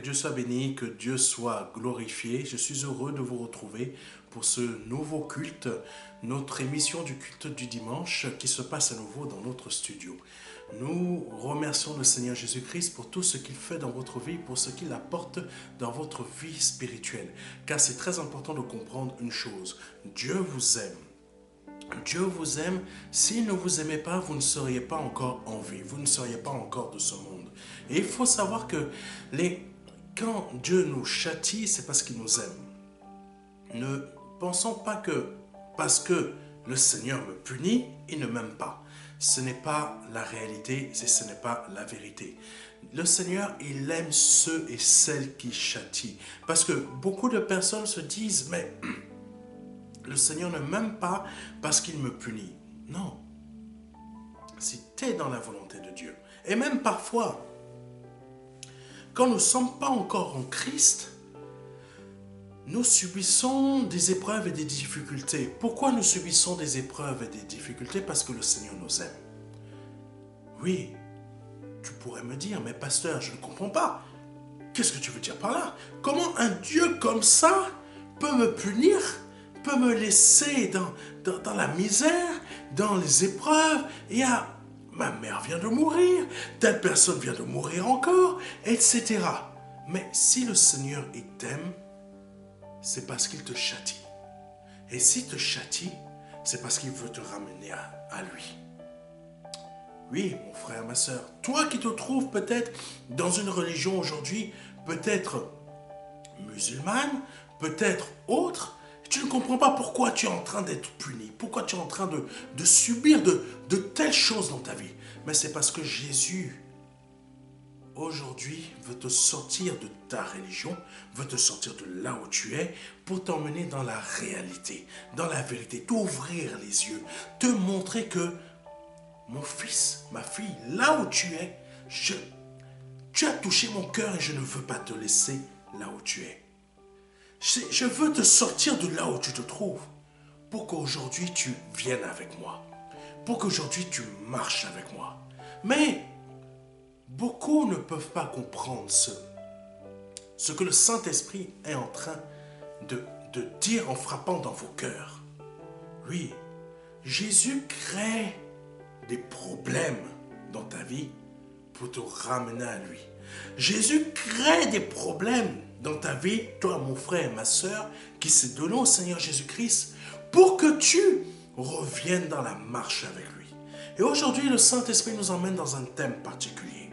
Dieu soit béni, que Dieu soit glorifié. Je suis heureux de vous retrouver pour ce nouveau culte, notre émission du culte du dimanche qui se passe à nouveau dans notre studio. Nous remercions le Seigneur Jésus-Christ pour tout ce qu'il fait dans votre vie, pour ce qu'il apporte dans votre vie spirituelle. Car c'est très important de comprendre une chose, Dieu vous aime. Dieu vous aime. S'il ne vous aimait pas, vous ne seriez pas encore en vie. Vous ne seriez pas encore de ce monde. Et il faut savoir que quand Dieu nous châtie, c'est parce qu'il nous aime. Ne pensons pas que parce que le Seigneur me punit, il ne m'aime pas. Ce n'est pas la réalité, ce n'est pas la vérité. Le Seigneur, il aime ceux et celles qui châtient. Parce que beaucoup de personnes se disent, mais le Seigneur ne m'aime pas parce qu'il me punit. Non. Si tu es dans la volonté de Dieu, et même parfois, quand nous ne sommes pas encore en Christ, nous subissons des épreuves et des difficultés. Pourquoi nous subissons des épreuves et des difficultés? Parce que le Seigneur nous aime. Oui, tu pourrais me dire, mais pasteur, je ne comprends pas. Qu'est-ce que tu veux dire par là? Comment un Dieu comme ça peut me punir, peut me laisser dans la misère, dans les épreuves? Ma mère vient de mourir, telle personne vient de mourir encore, etc. Mais si le Seigneur t'aime, c'est parce qu'il te châtie. Et s'il te châtie, c'est parce qu'il veut te ramener à lui. Oui, mon frère, ma soeur, toi qui te trouves peut-être dans une religion aujourd'hui, peut-être musulmane, peut-être autre, tu ne comprends pas pourquoi tu es en train d'être puni, pourquoi tu es en train de subir de telles choses dans ta vie. Mais c'est parce que Jésus, aujourd'hui, veut te sortir de ta religion, veut te sortir de là où tu es, pour t'emmener dans la réalité, dans la vérité, t'ouvrir les yeux, te montrer que, mon fils, ma fille, là où tu es, tu as touché mon cœur et je ne veux pas te laisser là où tu es. Je veux te sortir de là où tu te trouves pour qu'aujourd'hui tu viennes avec moi, pour qu'aujourd'hui tu marches avec moi. Mais beaucoup ne peuvent pas comprendre ce que le Saint-Esprit est en train de dire en frappant dans vos cœurs. Oui, Jésus crée des problèmes dans ta vie pour te ramener à lui. Jésus crée des problèmes dans ta vie, toi mon frère et ma soeur, qui s'est donné au Seigneur Jésus-Christ pour que tu reviennes dans la marche avec lui. Et aujourd'hui, le Saint-Esprit nous emmène dans un thème particulier.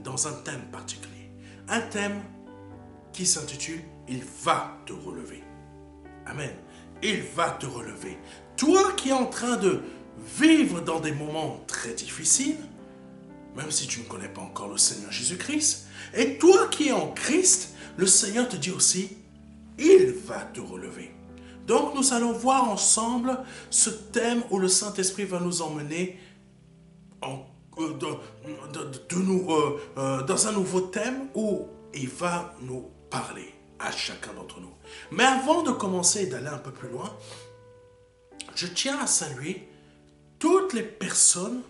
Dans un thème particulier. Un thème qui s'intitule « Il va te relever ». Amen. Il va te relever. Toi qui es en train de vivre dans des moments très difficiles, même si tu ne connais pas encore le Seigneur Jésus-Christ, et toi qui es en Christ, le Seigneur te dit aussi, il va te relever. Donc nous allons voir ensemble ce thème où le Saint-Esprit va nous emmener dans un nouveau thème où il va nous parler à chacun d'entre nous. Mais avant de commencer et d'aller un peu plus loin, je tiens à saluer toutes les personnes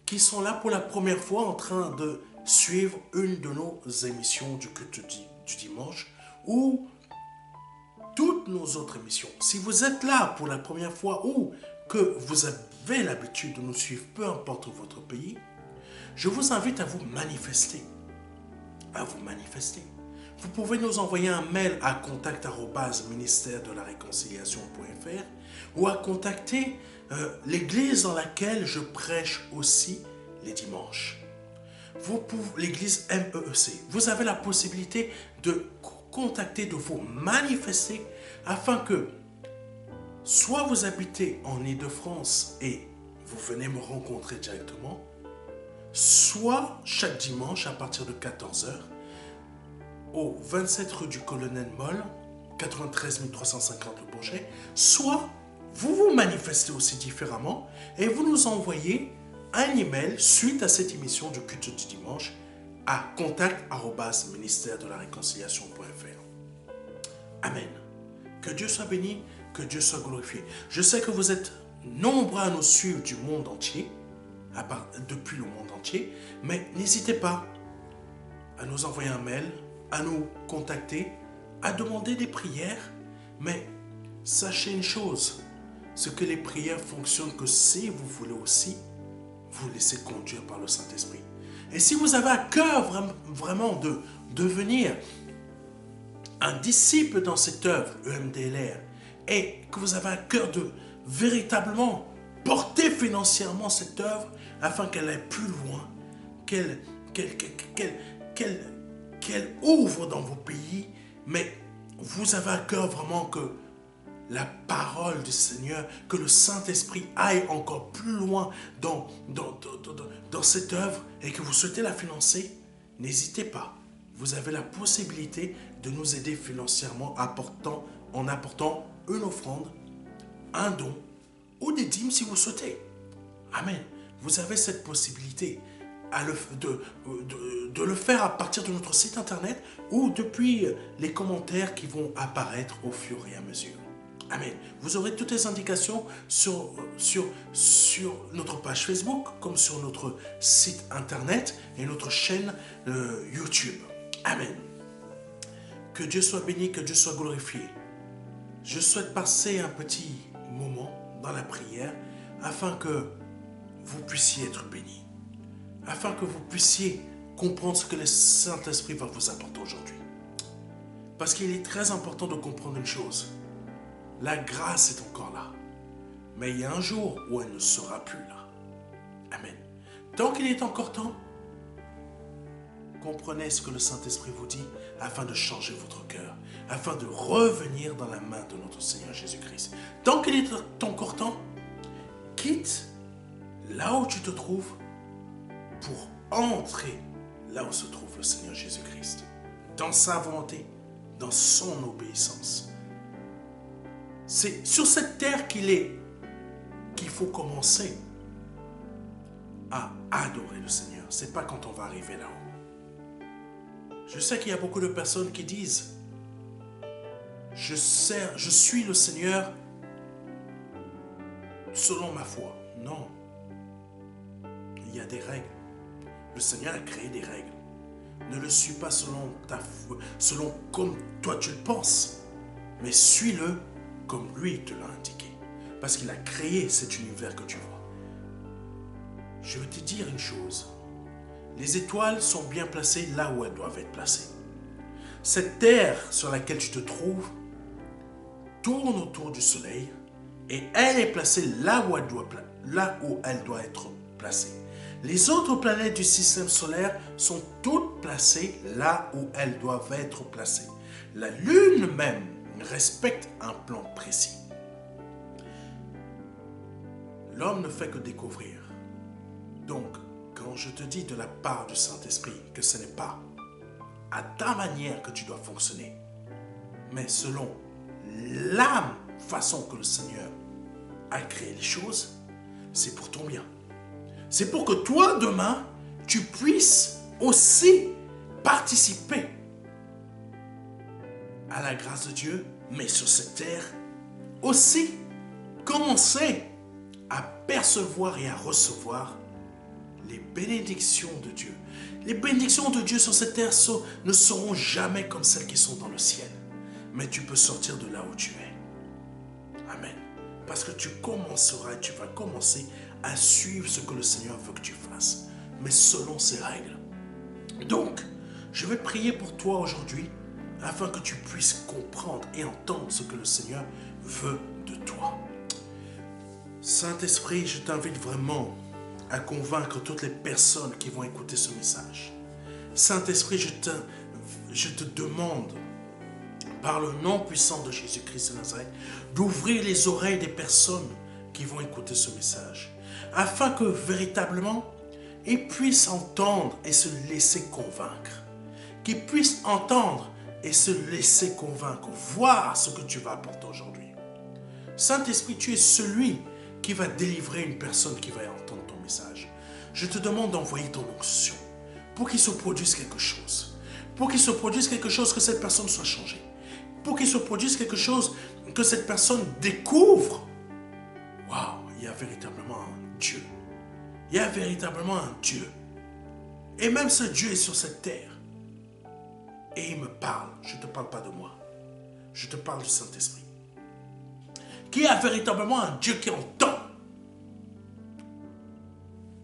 qui sont là pour la première fois en train de suivre une de nos émissions du culte du dimanche ou toutes nos autres émissions. Si vous êtes là pour la première fois ou que vous avez l'habitude de nous suivre, peu importe votre pays, je vous invite à vous manifester. À vous manifester. Vous pouvez nous envoyer un mail à contact@ministère-de-la-réconciliation.fr ou à contacter l'église dans laquelle je prêche aussi les dimanches. L'église MEEC. Vous avez la possibilité de contacter, de vous manifester afin que soit vous habitez en Île-de-France et vous venez me rencontrer directement, soit chaque dimanche à partir de 14 h au 27 rue du Colonel Moll, 93 350 Le Bourget, soit vous vous manifestez aussi différemment et vous nous envoyez un email suite à cette émission du culte du dimanche à contact@ministère-de-la-réconciliation.fr. Amen. Que Dieu soit béni, que Dieu soit glorifié. Je sais que vous êtes nombreux à nous suivre du monde entier, depuis le monde entier, mais n'hésitez pas à nous envoyer un mail, à nous contacter, à demander des prières. Mais sachez une chose, c'est que les prières fonctionnent que si vous voulez aussi vous laisser conduire par le Saint-Esprit. Et si vous avez à cœur vraiment de devenir un disciple dans cette œuvre EMDLR et que vous avez à cœur de véritablement porter financièrement cette œuvre afin qu'elle aille plus loin, qu'elle ouvre dans vos pays, mais vous avez à cœur vraiment que la parole du Seigneur, que le Saint-Esprit aille encore plus loin dans cette œuvre et que vous souhaitez la financer, n'hésitez pas. Vous avez la possibilité de nous aider financièrement en apportant une offrande, un don ou des dîmes si vous souhaitez. Amen. Vous avez cette possibilité de le faire à partir de notre site internet ou depuis les commentaires qui vont apparaître au fur et à mesure. Amen. Vous aurez toutes les indications sur notre page Facebook, comme sur notre site internet et notre chaîne YouTube. Amen. Que Dieu soit béni, que Dieu soit glorifié. Je souhaite passer un petit moment dans la prière afin que vous puissiez être bénis, afin que vous puissiez comprendre ce que le Saint-Esprit va vous apporter aujourd'hui. Parce qu'il est très important de comprendre une chose. La grâce est encore là. Mais il y a un jour où elle ne sera plus là. Amen. Tant qu'il est encore temps, comprenez ce que le Saint-Esprit vous dit afin de changer votre cœur, afin de revenir dans la main de notre Seigneur Jésus-Christ. Tant qu'il est encore temps, quitte là où tu te trouves pour entrer là où se trouve le Seigneur Jésus-Christ, dans sa volonté, dans son obéissance. C'est sur cette terre qu'il faut commencer à adorer le Seigneur. Ce n'est pas quand on va arriver là-haut. Je sais qu'il y a beaucoup de personnes qui disent « Je suis le Seigneur selon ma foi ». Non. Il y a des règles. Le Seigneur a créé des règles. Ne le suis pas selon ta foi, selon comme toi tu le penses, mais suis-le comme lui te l'a indiqué. Parce qu'il a créé cet univers que tu vois. Je veux te dire une chose. Les étoiles sont bien placées là où elles doivent être placées. Cette terre sur laquelle tu te trouves tourne autour du soleil et elle est placée là où elle doit être placée. Les autres planètes du système solaire sont toutes placées là où elles doivent être placées. La Lune même respecte un plan précis. L'homme ne fait que découvrir. Donc, quand je te dis de la part du Saint-Esprit que ce n'est pas à ta manière que tu dois fonctionner, mais selon la façon que le Seigneur a créé les choses, c'est pour ton bien. C'est pour que toi, demain, tu puisses aussi participer à la grâce de Dieu, mais sur cette terre, aussi commencer à percevoir et à recevoir les bénédictions de Dieu. Les bénédictions de Dieu sur cette terre ne seront jamais comme celles qui sont dans le ciel. Mais tu peux sortir de là où tu es. Amen. Parce que tu vas commencer à suivre ce que le Seigneur veut que tu fasses, mais selon ses règles. Donc, je vais prier pour toi aujourd'hui afin que tu puisses comprendre et entendre ce que le Seigneur veut de toi. Saint-Esprit, je t'invite vraiment à convaincre toutes les personnes qui vont écouter ce message. Saint-Esprit, je te demande, par le nom puissant de Jésus-Christ de Nazareth, d'ouvrir les oreilles des personnes qui vont écouter ce message, afin que véritablement, ils puissent entendre et se laisser convaincre. Qu'ils puissent entendre et se laisser convaincre, voir ce que tu vas apporter aujourd'hui. Saint-Esprit, tu es celui qui va délivrer une personne qui va entendre ton message. Je te demande d'envoyer ton onction pour qu'il se produise quelque chose. Pour qu'il se produise quelque chose, que cette personne soit changée. Pour qu'il se produise quelque chose, que cette personne découvre. Waouh, il y a véritablement un Dieu. Il y a véritablement un Dieu. Et même ce Dieu est sur cette terre. et il me parle. Je ne te parle pas de moi. Je te parle du Saint-Esprit. Qui a véritablement un Dieu qui entend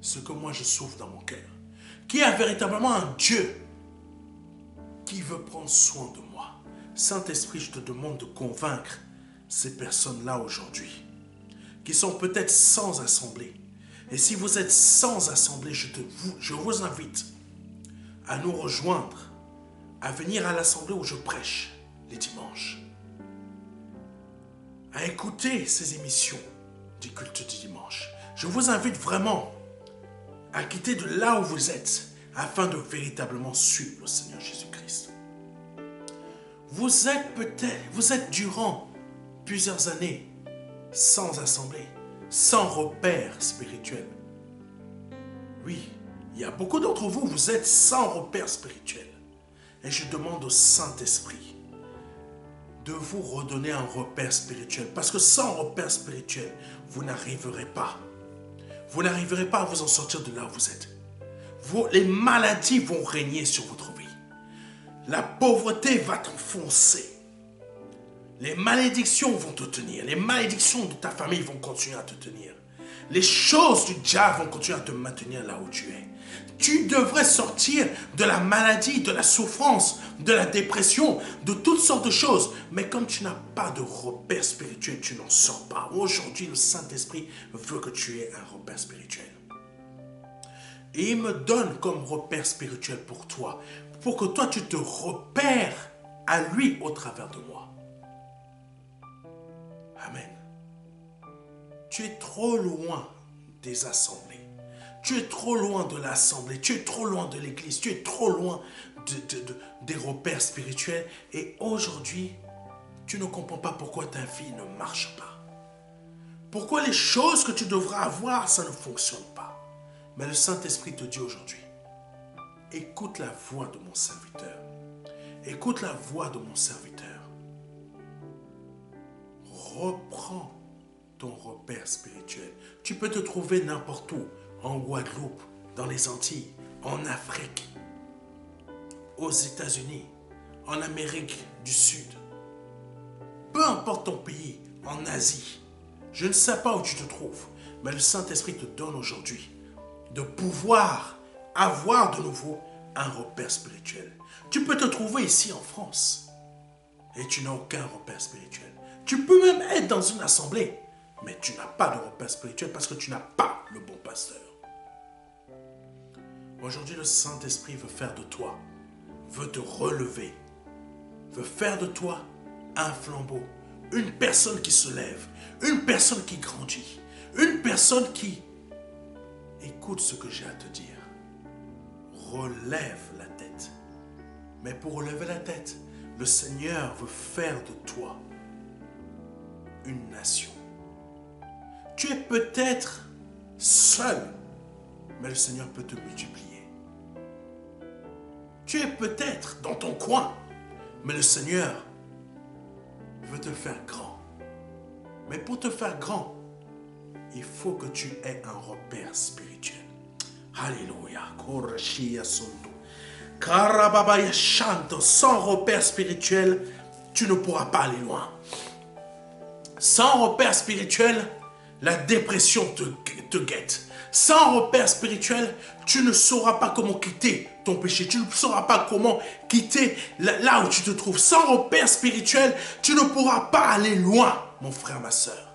ce que moi je souffre dans mon cœur. Qui a véritablement un Dieu qui veut prendre soin de moi. Saint-Esprit, je te demande de convaincre ces personnes-là aujourd'hui, qui sont peut-être sans assemblée. Et si vous êtes sans assemblée, je vous invite à nous rejoindre, à venir à l'assemblée où je prêche les dimanches, à écouter ces émissions du culte du dimanche. Je vous invite vraiment à quitter de là où vous êtes afin de véritablement suivre le Seigneur Jésus-Christ. Vous êtes durant plusieurs années sans assemblée, sans repère spirituel. Oui, il y a beaucoup d'entre vous, vous êtes sans repère spirituel. Et je demande au Saint-Esprit de vous redonner un repère spirituel. Parce que sans repère spirituel, vous n'arriverez pas. Vous n'arriverez pas à vous en sortir de là où vous êtes. Les maladies vont régner sur votre vie. La pauvreté va t'enfoncer. Les malédictions vont te tenir. Les malédictions de ta famille vont continuer à te tenir. Les choses du diable vont continuer à te maintenir là où tu es. Tu devrais sortir de la maladie, de la souffrance, de la dépression, de toutes sortes de choses. Mais comme tu n'as pas de repère spirituel, tu n'en sors pas. Aujourd'hui, le Saint-Esprit veut que tu aies un repère spirituel. Et il me donne comme repère spirituel pour toi, pour que toi tu te repères à lui au travers de moi. Amen. Tu es trop loin des assemblées. Tu es trop loin de l'assemblée. Tu es trop loin de l'église. Tu es trop loin des repères spirituels. Et aujourd'hui, tu ne comprends pas pourquoi ta vie ne marche pas. Pourquoi les choses que tu devras avoir, ça ne fonctionne pas. Mais le Saint-Esprit te dit aujourd'hui, écoute la voix de mon serviteur. Écoute la voix de mon serviteur. Reprends ton repère spirituel. Tu peux te trouver n'importe où, en Guadeloupe, dans les Antilles, en Afrique, aux États-Unis, en Amérique du Sud. Peu importe ton pays, en Asie. Je ne sais pas où tu te trouves, mais le Saint-Esprit te donne aujourd'hui de pouvoir avoir de nouveau un repère spirituel. Tu peux te trouver ici en France et tu n'as aucun repère spirituel. Tu peux même être dans une assemblée, mais tu n'as pas de repère spirituel parce que tu n'as pas le bon pasteur. Aujourd'hui, le Saint-Esprit veut faire de toi, veut te relever, veut faire de toi un flambeau, une personne qui se lève, une personne qui grandit, une personne qui écoute ce que j'ai à te dire. Relève la tête. Mais pour relever la tête, le Seigneur veut faire de toi une nation. Tu es peut-être seul, mais le Seigneur peut te multiplier. Tu es peut-être dans ton coin, mais le Seigneur veut te faire grand. Mais pour te faire grand, il faut que tu aies un repère spirituel. Alléluia. Sans repère spirituel, tu ne pourras pas aller loin. Sans repère spirituel, la dépression te guette. Sans repère spirituel, tu ne sauras pas comment quitter ton péché. Tu ne sauras pas comment quitter là où tu te trouves. Sans repère spirituel, tu ne pourras pas aller loin, mon frère, ma soeur.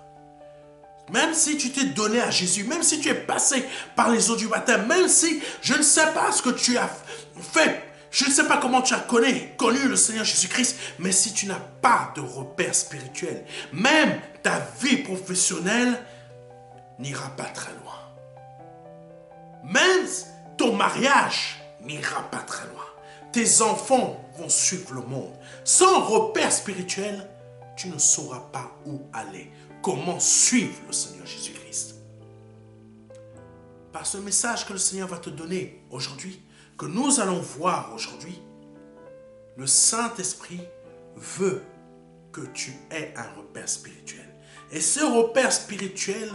Même si tu t'es donné à Jésus, même si tu es passé par les eaux du baptême, même si je ne sais pas ce que tu as fait, je ne sais pas comment tu as connu le Seigneur Jésus-Christ, mais si tu n'as pas de repère spirituel, même ta vie professionnelle n'ira pas très loin. Même ton mariage n'ira pas très loin. Tes enfants vont suivre le monde. Sans repère spirituel, tu ne sauras pas où aller. Comment suivre le Seigneur Jésus-Christ. Par ce message que le Seigneur va te donner aujourd'hui, que nous allons voir aujourd'hui, le Saint-Esprit veut que tu aies un repère spirituel. Et ce repère spirituel,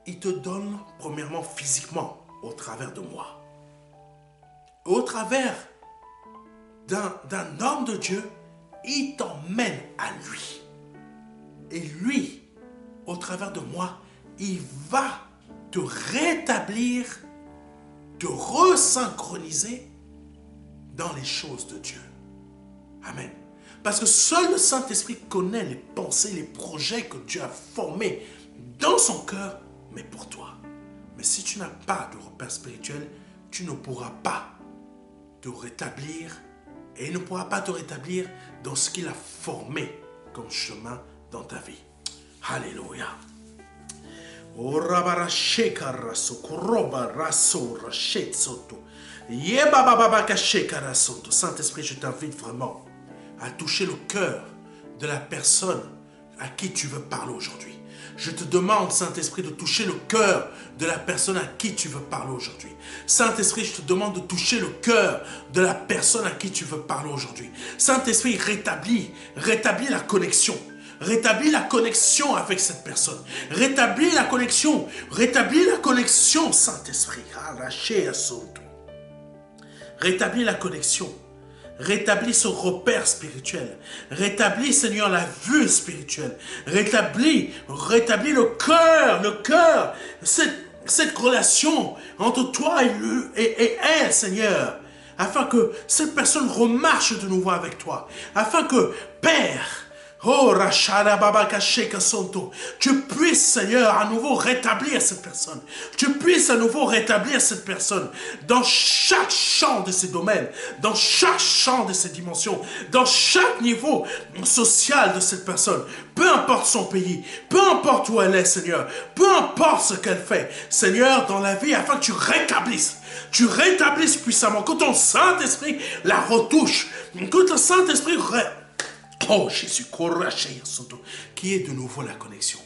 il te donne premièrement physiquement, au travers de moi. Au travers d'un homme de Dieu, il t'emmène à lui. Et lui, au travers de moi, il va te rétablir, te resynchroniser dans les choses de Dieu. Amen. Parce que seul le Saint-Esprit connaît les pensées, les projets que Dieu a formés dans son cœur, mais pour toi. Mais si tu n'as pas de repère spirituel, tu ne pourras pas te rétablir et il ne pourra pas te rétablir dans ce qu'il a formé comme chemin dans ta vie. Alléluia. Saint-Esprit, je t'invite vraiment à toucher le cœur de la personne à qui tu veux parler aujourd'hui. Je te demande, Saint-Esprit, de toucher le cœur de la personne à qui tu veux parler aujourd'hui. Saint-Esprit, je te demande de toucher le cœur de la personne à qui tu veux parler aujourd'hui. Saint-Esprit, rétablis la connexion. Rétablis la connexion avec cette personne. Rétablis la connexion, Saint-Esprit. Rétablis la connexion. Rétablis ce repère spirituel. Rétablis, Seigneur, la vue spirituelle. Rétablis le cœur, cette relation entre toi et elle, Seigneur. Afin que cette personne remarche de nouveau avec toi. Afin que, Père, tu puisses, Seigneur, à nouveau rétablir cette personne. Tu puisses à nouveau rétablir cette personne dans chaque champ de ses domaines, dans chaque champ de ses dimensions, dans chaque niveau social de cette personne. Peu importe son pays, peu importe où elle est, Seigneur, peu importe ce qu'elle fait, Seigneur, dans la vie, afin que tu rétablisses puissamment, que ton Saint-Esprit la retouche, que ton Saint-Esprit oh Jésus, qui est de nouveau la connexion.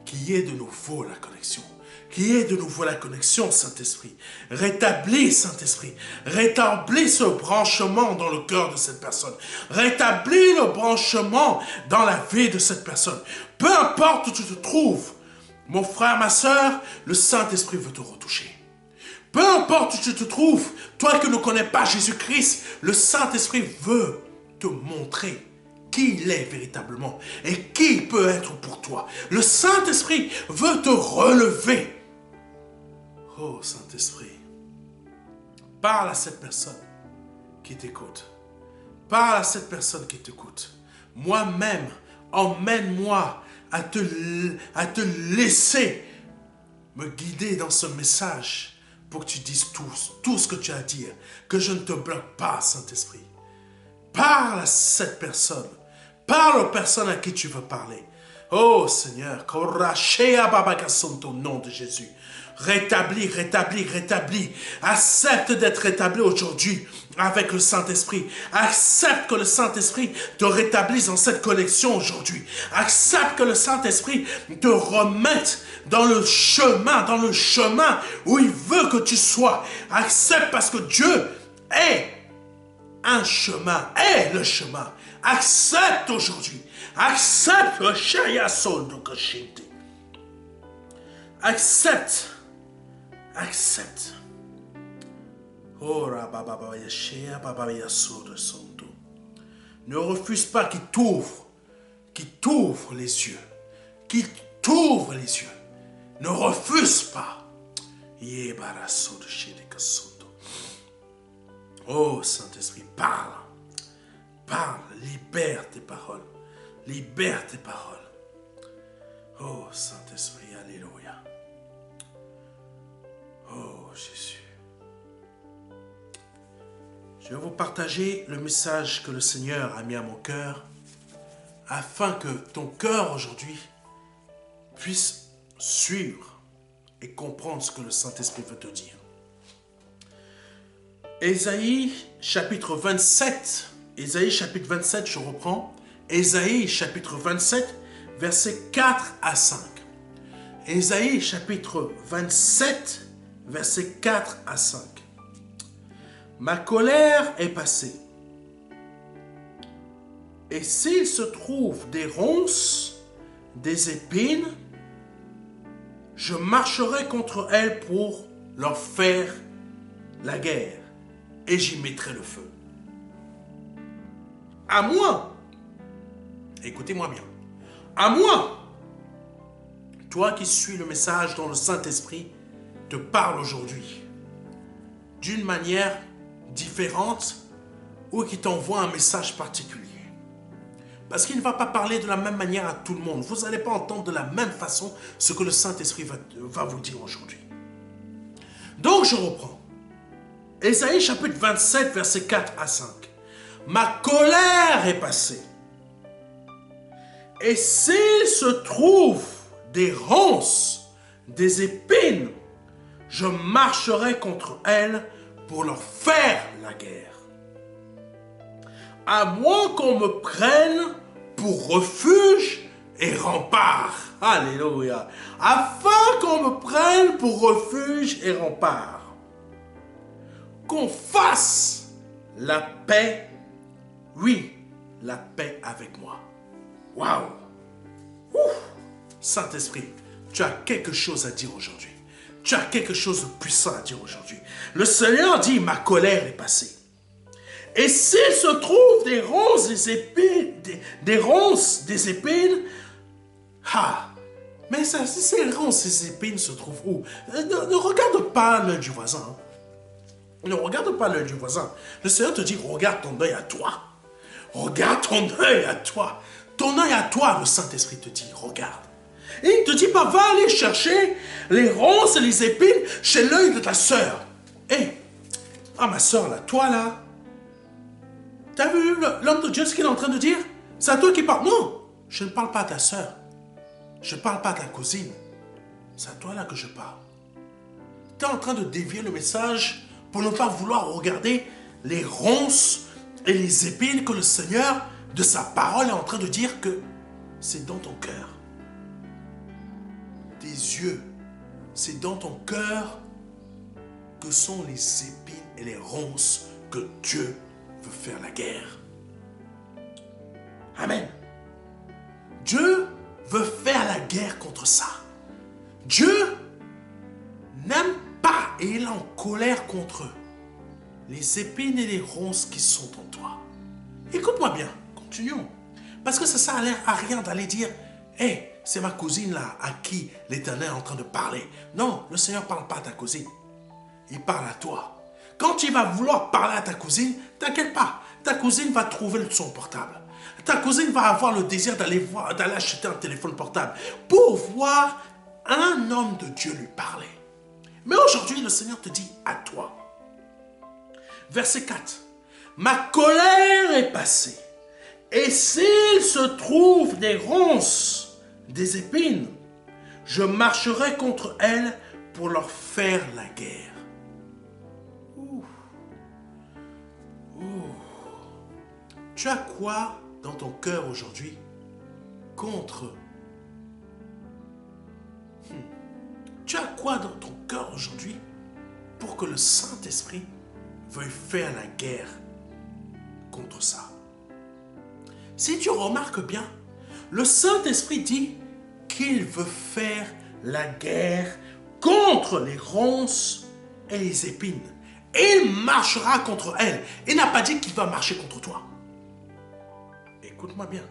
Qui est de nouveau la connexion. Qui est de nouveau la connexion, Saint-Esprit. Rétablis, Saint-Esprit. Rétablis ce branchement dans le cœur de cette personne. Rétablis le branchement dans la vie de cette personne. Peu importe où tu te trouves, mon frère, ma soeur, le Saint-Esprit veut te retoucher. Peu importe où tu te trouves, toi qui ne connais pas Jésus-Christ, le Saint-Esprit veut te montrer qui il est véritablement et qui il peut être pour toi. Le Saint-Esprit veut te relever. Oh Saint-Esprit, parle à cette personne qui t'écoute. Parle à cette personne qui t'écoute. Moi-même, emmène-moi à te laisser me guider dans ce message pour que tu dises tout ce que tu as à dire. Que je ne te bloque pas, Saint-Esprit. Parle à cette personne. Parle aux personnes à qui tu veux parler. Oh Seigneur, au nom de Jésus. Rétablis. Accepte d'être rétabli aujourd'hui avec le Saint-Esprit. Accepte que le Saint-Esprit te rétablisse dans cette connexion aujourd'hui. Accepte que le Saint-Esprit te remette dans le chemin où il veut que tu sois. Accepte parce que Dieu est un chemin, est le chemin. Accepte aujourd'hui. Accepte. Ne refuse pas qu'il t'ouvre les yeux. Qu'il t'ouvre les yeux. Ne refuse pas. Oh Saint-Esprit, parle. Parle, libère tes paroles. Libère tes paroles. Oh Saint-Esprit, alléluia. Oh Jésus. Je vais vous partager le message que le Seigneur a mis à mon cœur afin que ton cœur aujourd'hui puisse suivre et comprendre ce que le Saint-Esprit veut te dire. Ésaïe chapitre 27, je reprends. Ésaïe chapitre 27, versets 4 à 5. Ésaïe chapitre 27, versets 4 à 5. Ma colère est passée. Et s'il se trouve des ronces, des épines, je marcherai contre elles pour leur faire la guerre, et j'y mettrai le feu. À moins, écoutez-moi bien, à moins, toi qui suis le message dont le Saint-Esprit te parle aujourd'hui, d'une manière différente ou qui t'envoie un message particulier. Parce qu'il ne va pas parler de la même manière à tout le monde. Vous n'allez pas entendre de la même façon ce que le Saint-Esprit va vous dire aujourd'hui. Donc je reprends. Ésaïe chapitre 27, versets 4 à 5. Ma colère est passée. Et s'il se trouve des ronces, des épines, je marcherai contre elles pour leur faire la guerre. À moins qu'on me prenne pour refuge et rempart. Alléluia. Afin qu'on me prenne pour refuge et rempart. Qu'on fasse la paix, oui, la paix avec moi. Waouh! Saint-Esprit, tu as quelque chose à dire aujourd'hui. Tu as quelque chose de puissant à dire aujourd'hui. Le Seigneur dit, ma colère est passée. Et s'il se trouve des ronces, des épines, des ronces, des épines, mais ça, si ces ronces, ces épines se trouvent où? Ne regarde pas l'œil du voisin. Hein. Ne regarde pas l'œil du voisin. Le Seigneur te dit, regarde ton œil à toi. Regarde ton œil à toi. Ton œil à toi, le Saint-Esprit te dit, regarde. Et il ne te dit pas, va aller chercher les ronces et les épines chez l'œil de ta sœur. Hé, ma sœur là, toi là, t'as vu l'homme de Dieu, ce qu'il est en train de dire? C'est à toi qui parle. Non, je ne parle pas à ta sœur. Je ne parle pas à ta cousine. C'est à toi là que je parle. Tu es en train de dévier le message pour ne pas vouloir regarder les ronces et les épines que le Seigneur, de sa parole, est en train de dire que c'est dans ton cœur. Tes yeux, c'est dans ton cœur que sont les épines et les ronces que Dieu veut faire la guerre. Amen. Dieu veut faire la guerre contre ça. Dieu n'aime pas et il est en colère contre les épines et les ronces qui sont en toi. Écoute-moi bien, continuons. Parce que ça sert à rien d'aller dire, hey, c'est ma cousine là à qui l'Éternel est en train de parler. Non, le Seigneur ne parle pas à ta cousine. Il parle à toi. Quand il va vouloir parler à ta cousine, t'inquiète pas, ta cousine va trouver son portable. Ta cousine va avoir le désir d'aller acheter un téléphone portable pour voir un homme de Dieu lui parler. Mais aujourd'hui, le Seigneur te dit à toi. Verset 4. Ma colère est passée, et s'il se trouve des ronces, des épines, je marcherai contre elles pour leur faire la guerre. Tu as quoi dans ton cœur aujourd'hui contre? Tu as quoi dans ton cœur aujourd'hui pour que le Saint-Esprit veuille faire la guerre contre ça? Si tu remarques bien, le Saint-Esprit dit qu'il veut faire la guerre contre les ronces et les épines. Et il marchera contre elles. Il n'a pas dit qu'il va marcher contre toi. Écoute-moi bien.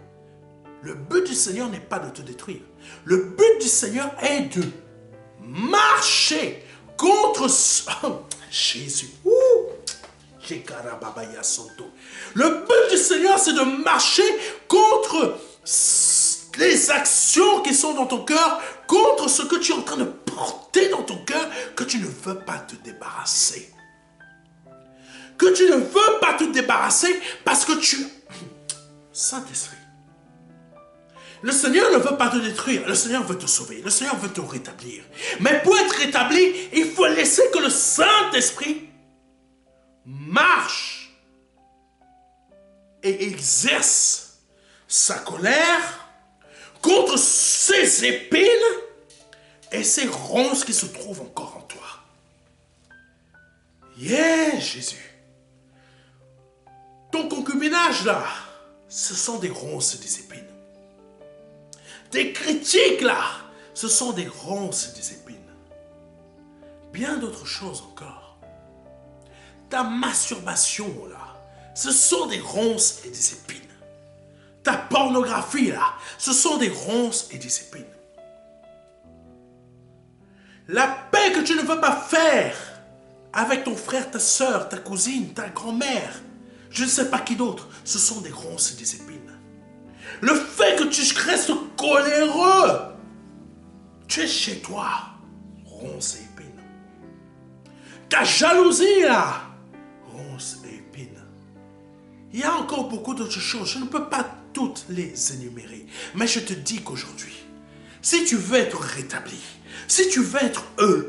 Le but du Seigneur n'est pas de te détruire. Le but du Seigneur est de marcher contre... Jésus. Le but du Seigneur, c'est de marcher contre les actions qui sont dans ton cœur, contre ce que tu es en train de porter dans ton cœur, que tu ne veux pas te débarrasser. Que tu ne veux pas te débarrasser parce que tu... Saint-Esprit. Le Seigneur ne veut pas te détruire, le Seigneur veut te sauver, le Seigneur veut te rétablir. Mais pour être rétabli, il faut laisser que le Saint-Esprit marche et exerce sa colère contre ces épines et ces ronces qui se trouvent encore en toi. Yeah, Jésus. Ton concubinage là, ce sont des ronces et des épines. Tes critiques là, ce sont des ronces et des épines. Bien d'autres choses encore. Ta masturbation là, ce sont des ronces et des épines. ta pornographie là, ce sont des ronces et des épines. La paix que tu ne veux pas faire avec ton frère, ta soeur, ta cousine, ta grand-mère, je ne sais pas qui d'autre, ce sont des ronces et des épines. Le fait que tu restes coléreux, tu es chez toi, ronces et épines. Ta jalousie là, ronces et épines. Il y a encore beaucoup d'autres choses, je ne peux pas toutes les énumérer, mais je te dis qu'aujourd'hui, si tu veux être rétabli, si tu veux être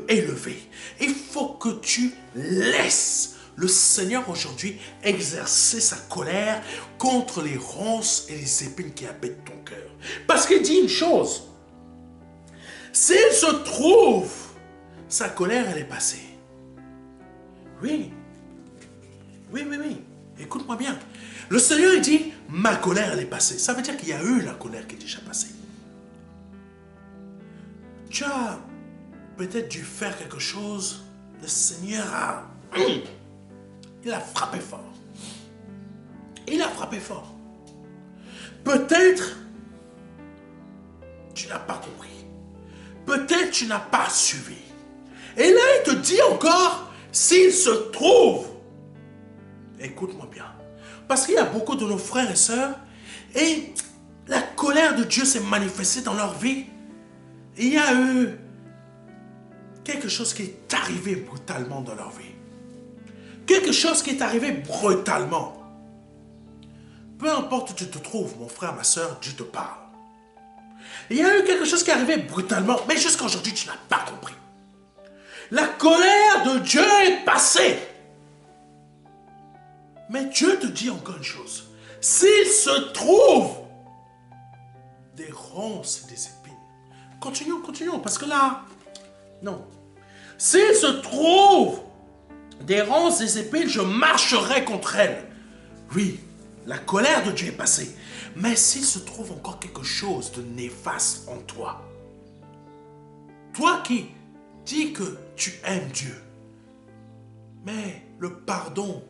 élevé, il faut que tu laisses le Seigneur aujourd'hui exercer sa colère contre les ronces et les épines qui habitent ton cœur. Parce qu'il dit une chose, s'il se trouve, sa colère elle est passée. Oui, écoute-moi bien. Le Seigneur il dit, ma colère elle est passée. Ça veut dire qu'il y a eu la colère qui est déjà passée. Tu as peut-être dû faire quelque chose, le Seigneur a... Il a frappé fort. Il a frappé fort. Peut-être tu n'as pas compris. Peut-être tu n'as pas suivi. Et là, il te dit encore, s'il se trouve, écoute-moi bien, parce qu'il y a beaucoup de nos frères et sœurs, et la colère de Dieu s'est manifestée dans leur vie. Il y a eu quelque chose qui est arrivé brutalement dans leur vie. Quelque chose qui est arrivé brutalement. Peu importe où tu te trouves, mon frère, ma soeur, Dieu te parle. Il y a eu quelque chose qui est arrivé brutalement, mais jusqu'à aujourd'hui, tu n'as pas compris. La colère de Dieu est passée. Mais Dieu te dit encore une chose. S'il se trouve des ronces et des épines. Continuons, parce que là, non. S'il se trouve des ronces et des épines, je marcherai contre elles. Oui, la colère de Dieu est passée. Mais s'il se trouve encore quelque chose de néfaste en toi, toi qui dis que tu aimes Dieu, mais le pardon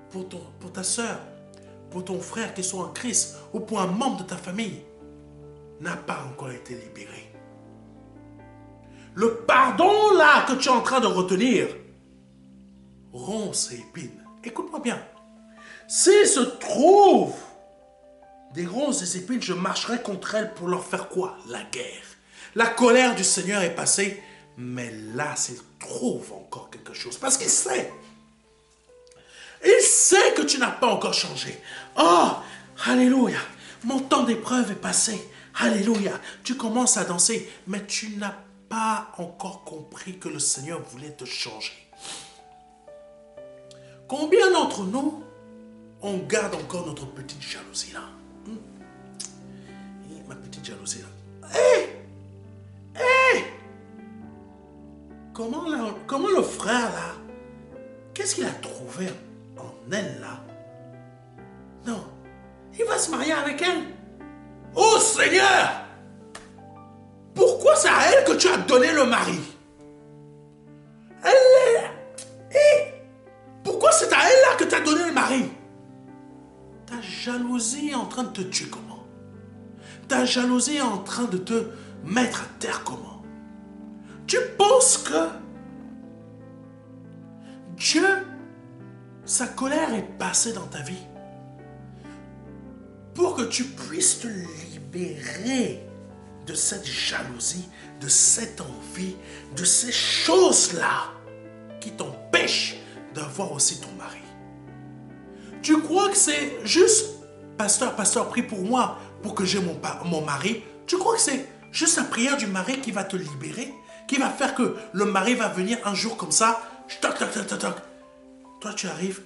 pour ta soeur, pour ton frère qui sont en Christ, ou pour un membre de ta famille, n'a pas encore été libéré. Le pardon là que tu es en train de retenir, ronces et épines, écoute-moi bien, s'il se trouve des ronces et des épines, je marcherai contre elles pour leur faire quoi? La guerre. La colère du Seigneur est passée, mais là, s'il trouve encore quelque chose, parce qu'il sait. Il sait que tu n'as pas encore changé. Oh, alléluia, mon temps d'épreuve est passé. Alléluia, tu commences à danser, mais tu n'as pas encore compris que le Seigneur voulait te changer. Combien d'entre nous, on garde encore notre petite jalousie là? Ma petite jalousie là. Comment le frère là, qu'est-ce qu'il a trouvé en elle là? Non, il va se marier avec elle. Oh Seigneur, pourquoi c'est à elle que tu as donné le mari? Pourquoi c'est à elle là que tu as donné le mari? Ta jalousie est en train de te tuer comment? Ta jalousie est en train de te mettre à terre comment? Tu penses que Dieu, sa colère est passée dans ta vie pour que tu puisses te libérer de cette jalousie, de cette envie, de ces choses-là qui t'empêchent d'avoir aussi ton mari. Tu crois que c'est juste, pasteur, prie pour moi pour que j'ai mon mari. Tu crois que c'est juste la prière du mari qui va te libérer, qui va faire que le mari va venir un jour comme ça, toc, toc, toc, toc, toc. Toi, tu arrives,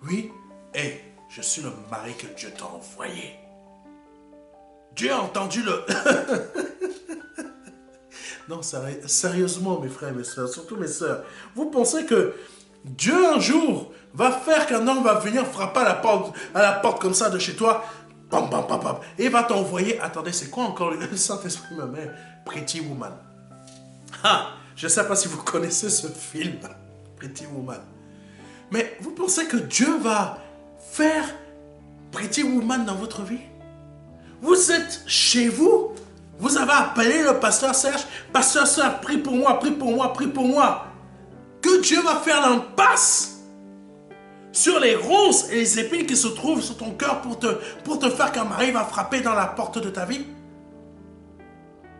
oui, et je suis le mari que Dieu t'a envoyé. Dieu a entendu le... Non, sérieusement, mes frères et mes soeurs, surtout mes soeurs, vous pensez que Dieu un jour va faire qu'un homme va venir frapper à la porte comme ça de chez toi, pam, pam, pam, pam, et il va t'envoyer, attendez, c'est quoi encore le Saint-Esprit me met? Pretty Woman. Ah, je ne sais pas si vous connaissez ce film, Pretty Woman. Mais vous pensez que Dieu va faire Pretty Woman dans votre vie? Vous êtes chez vous, vous avez appelé le pasteur Serge, pasteur Serge, prie pour moi, prie pour moi, prie pour moi. Que Dieu va faire l'impasse sur les ronces et les épines qui se trouvent sur ton cœur pour te faire qu'un mari va frapper dans la porte de ta vie?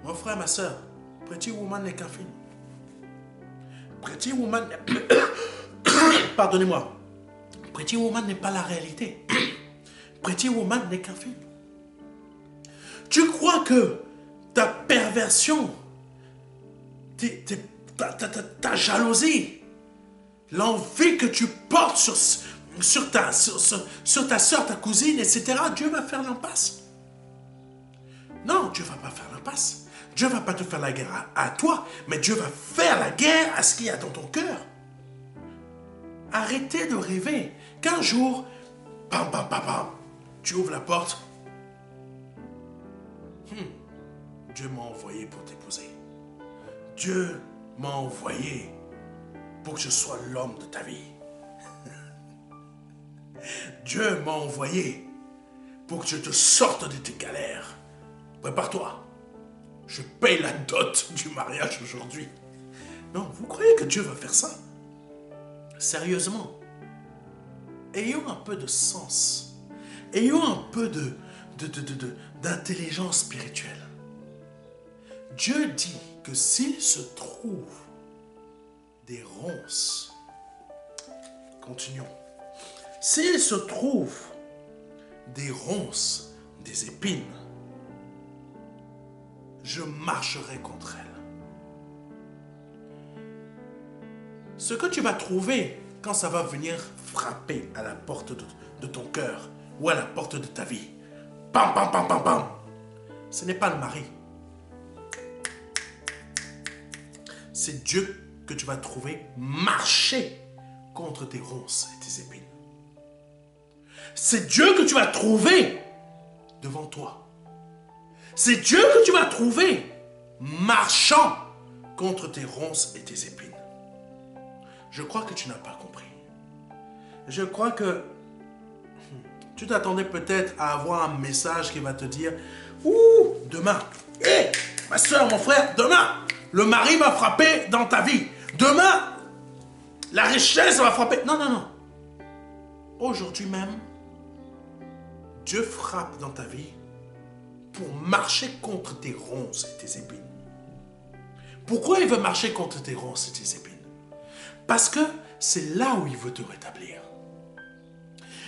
Mon frère, ma soeur, Pretty Woman n'est qu'un film. Pretty Woman... Pardonnez-moi. Pretty Woman n'est pas la réalité. Pretty Woman n'est qu'un film. Tu crois que ta perversion, ta jalousie, l'envie que tu portes sur ta soeur, ta cousine, etc., Dieu va faire l'impasse? Non, Dieu ne va pas faire l'impasse. Dieu ne va pas te faire la guerre à toi, mais Dieu va faire la guerre à ce qu'il y a dans ton cœur. Arrêtez de rêver qu'un jour, pam, pam, pam, pam, tu ouvres la porte. Dieu m'a envoyé pour t'épouser. Dieu m'a envoyé pour que je sois l'homme de ta vie. Dieu m'a envoyé pour que je te sorte de tes galères. Prépare-toi. Je paye la dot du mariage aujourd'hui. Non, vous croyez que Dieu va faire ça? Sérieusement. Ayons un peu de sens. Ayons un peu d'intelligence spirituelle. Dieu dit que s'il se trouve des ronces, continuons, s'il se trouve des ronces, des épines, je marcherai contre elles. Ce que tu vas trouver quand ça va venir frapper à la porte de ton cœur ou à la porte de ta vie, pam, pam, pam, pam, pam, ce n'est pas le mari. C'est Dieu que tu vas trouver marcher contre tes ronces et tes épines. C'est Dieu que tu vas trouver devant toi. C'est Dieu que tu vas trouver marchant contre tes ronces et tes épines. Je crois que tu n'as pas compris. Je crois que tu t'attendais peut-être à avoir un message qui va te dire « Ouh, demain, hé, ma soeur, mon frère, demain, le mari va frapper dans ta vie. Demain, la richesse va frapper. » Non, non, non. Aujourd'hui même, Dieu frappe dans ta vie pour marcher contre tes ronces et tes épines. Pourquoi il veut marcher contre tes ronces et tes épines? Parce que c'est là où il veut te rétablir.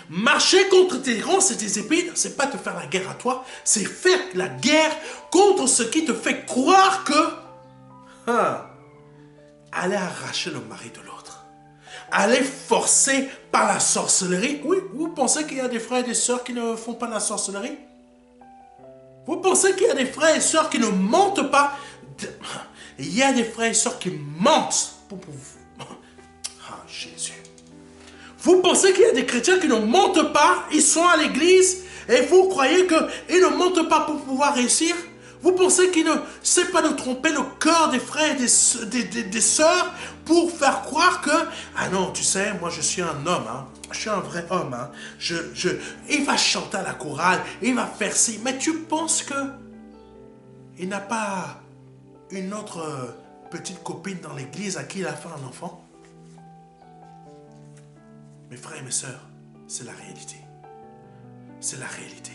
Marcher contre tes ronces et tes épines, c'est pas te faire la guerre à toi, c'est faire la guerre contre ce qui te fait croire que aller arracher le mari de l'autre, aller forcer par la sorcellerie. Oui, vous pensez qu'il y a des frères et des sœurs qui ne font pas la sorcellerie? Vous pensez qu'il y a des frères et sœurs qui ne mentent pas? Il y a des frères et sœurs qui mentent pour vous. Ah, Jésus. Vous pensez qu'il y a des chrétiens qui ne mentent pas, ils sont à l'église et vous croyez qu'ils ne mentent pas pour pouvoir réussir? Vous pensez qu'il ne sait pas de tromper le cœur des frères et des sœurs pour faire croire que « Ah non, tu sais, moi je suis un homme, hein. Je suis un vrai homme. Hein. Il va chanter à la chorale, il va faire ci. » Mais tu penses que il n'a pas une autre petite copine dans l'église à qui il a fait un enfant? Mes frères et mes sœurs, c'est la réalité. C'est la réalité.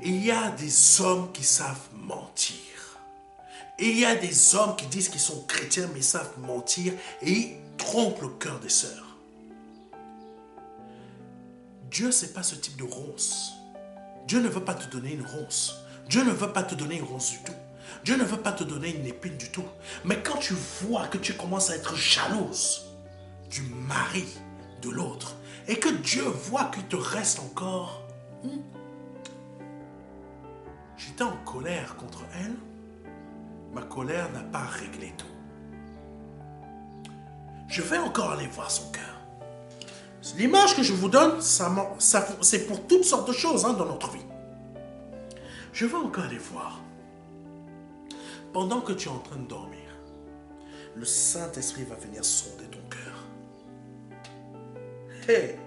Il y a des hommes qui savent mentir. Il y a des hommes qui disent qu'ils sont chrétiens mais savent mentir et ils trompent le cœur des sœurs. Dieu, ce n'est pas ce type de ronce. Dieu ne veut pas te donner une ronce. Dieu ne veut pas te donner une ronce du tout. Dieu ne veut pas te donner une épine du tout. Mais quand tu vois que tu commences à être jalouse du mari de l'autre et que Dieu voit qu'il te reste encore... J'étais en colère contre elle. Ma colère n'a pas réglé tout. Je vais encore aller voir son cœur. L'image que je vous donne, c'est pour toutes sortes de choses dans notre vie. Je vais encore aller voir. Pendant que tu es en train de dormir, le Saint-Esprit va venir sonder ton cœur. Hey!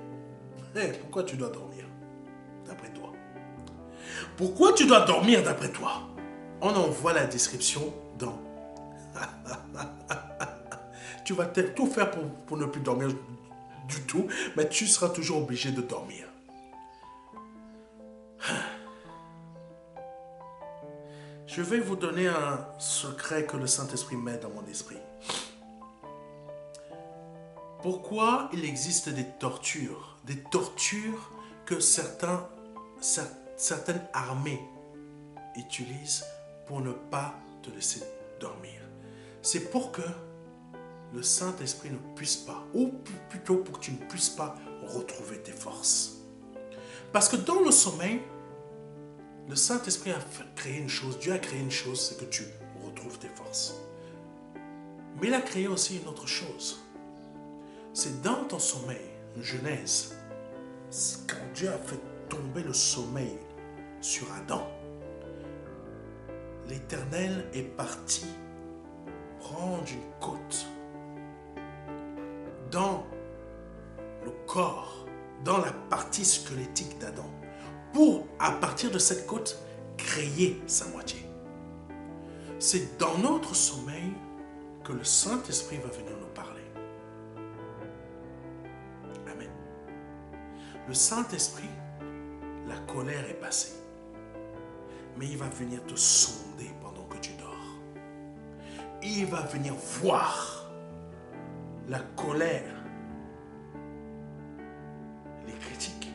Pourquoi tu dois dormir, d'après toi? Pourquoi tu dois dormir, d'après toi? On en voit la description dans... Tu vas tout faire pour ne plus dormir du tout, mais tu seras toujours obligé de dormir. Je vais vous donner un secret que le Saint-Esprit met dans mon esprit. Pourquoi il existe des tortures? Des tortures que certaines armées utilisent pour ne pas te laisser dormir. C'est pour que le Saint-Esprit ne puisse pas, ou plutôt pour que tu ne puisses pas retrouver tes forces. Parce que dans le sommeil, le Saint-Esprit a créé une chose, Dieu a créé une chose, c'est que tu retrouves tes forces. Mais il a créé aussi une autre chose. C'est dans ton sommeil, Genèse, quand Dieu a fait tomber le sommeil sur Adam, l'Éternel est parti prendre une côte dans le corps, dans la partie squelettique d'Adam, pour, à partir de cette côte, créer sa moitié. C'est dans notre sommeil que le Saint-Esprit va venir nous parler. Amen. Le Saint-Esprit, la colère est passée. Mais il va venir te sonder pendant que tu dors. Il va venir voir la colère, les critiques.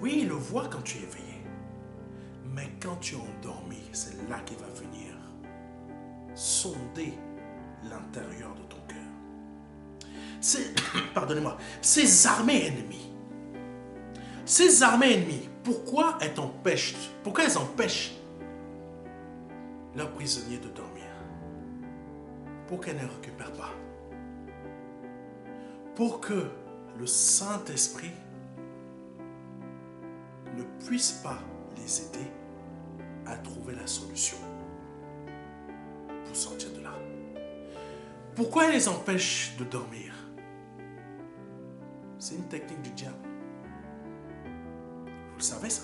Oui, il le voit quand tu es éveillé. Mais quand tu es endormi, c'est là qu'il va venir sonder l'intérieur de ton cœur. Pardonnez-moi, ces armées ennemies, pourquoi elles empêchent leurs prisonniers de dormir? Pour qu'elles ne récupèrent pas. Pour que le Saint-Esprit ne puisse pas les aider à trouver la solution pour sortir de là. Pourquoi elles les empêchent de dormir? C'est une technique du diable. Vous le savez ça?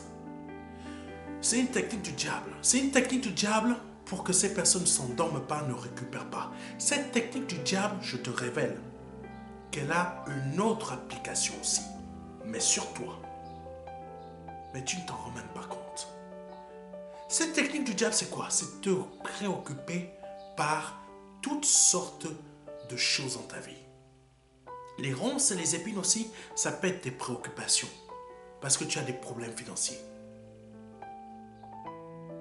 C'est une technique du diable. C'est une technique du diable pour que ces personnes ne s'endorment pas, ne récupèrent pas. Cette technique du diable, je te révèle qu'elle a une autre application aussi, mais sur toi. Mais tu ne t'en rends même pas compte. Cette technique du diable, c'est quoi? C'est te préoccuper par toutes sortes de choses dans ta vie. Les ronces et les épines aussi, ça peut être tes préoccupations. Parce que tu as des problèmes financiers.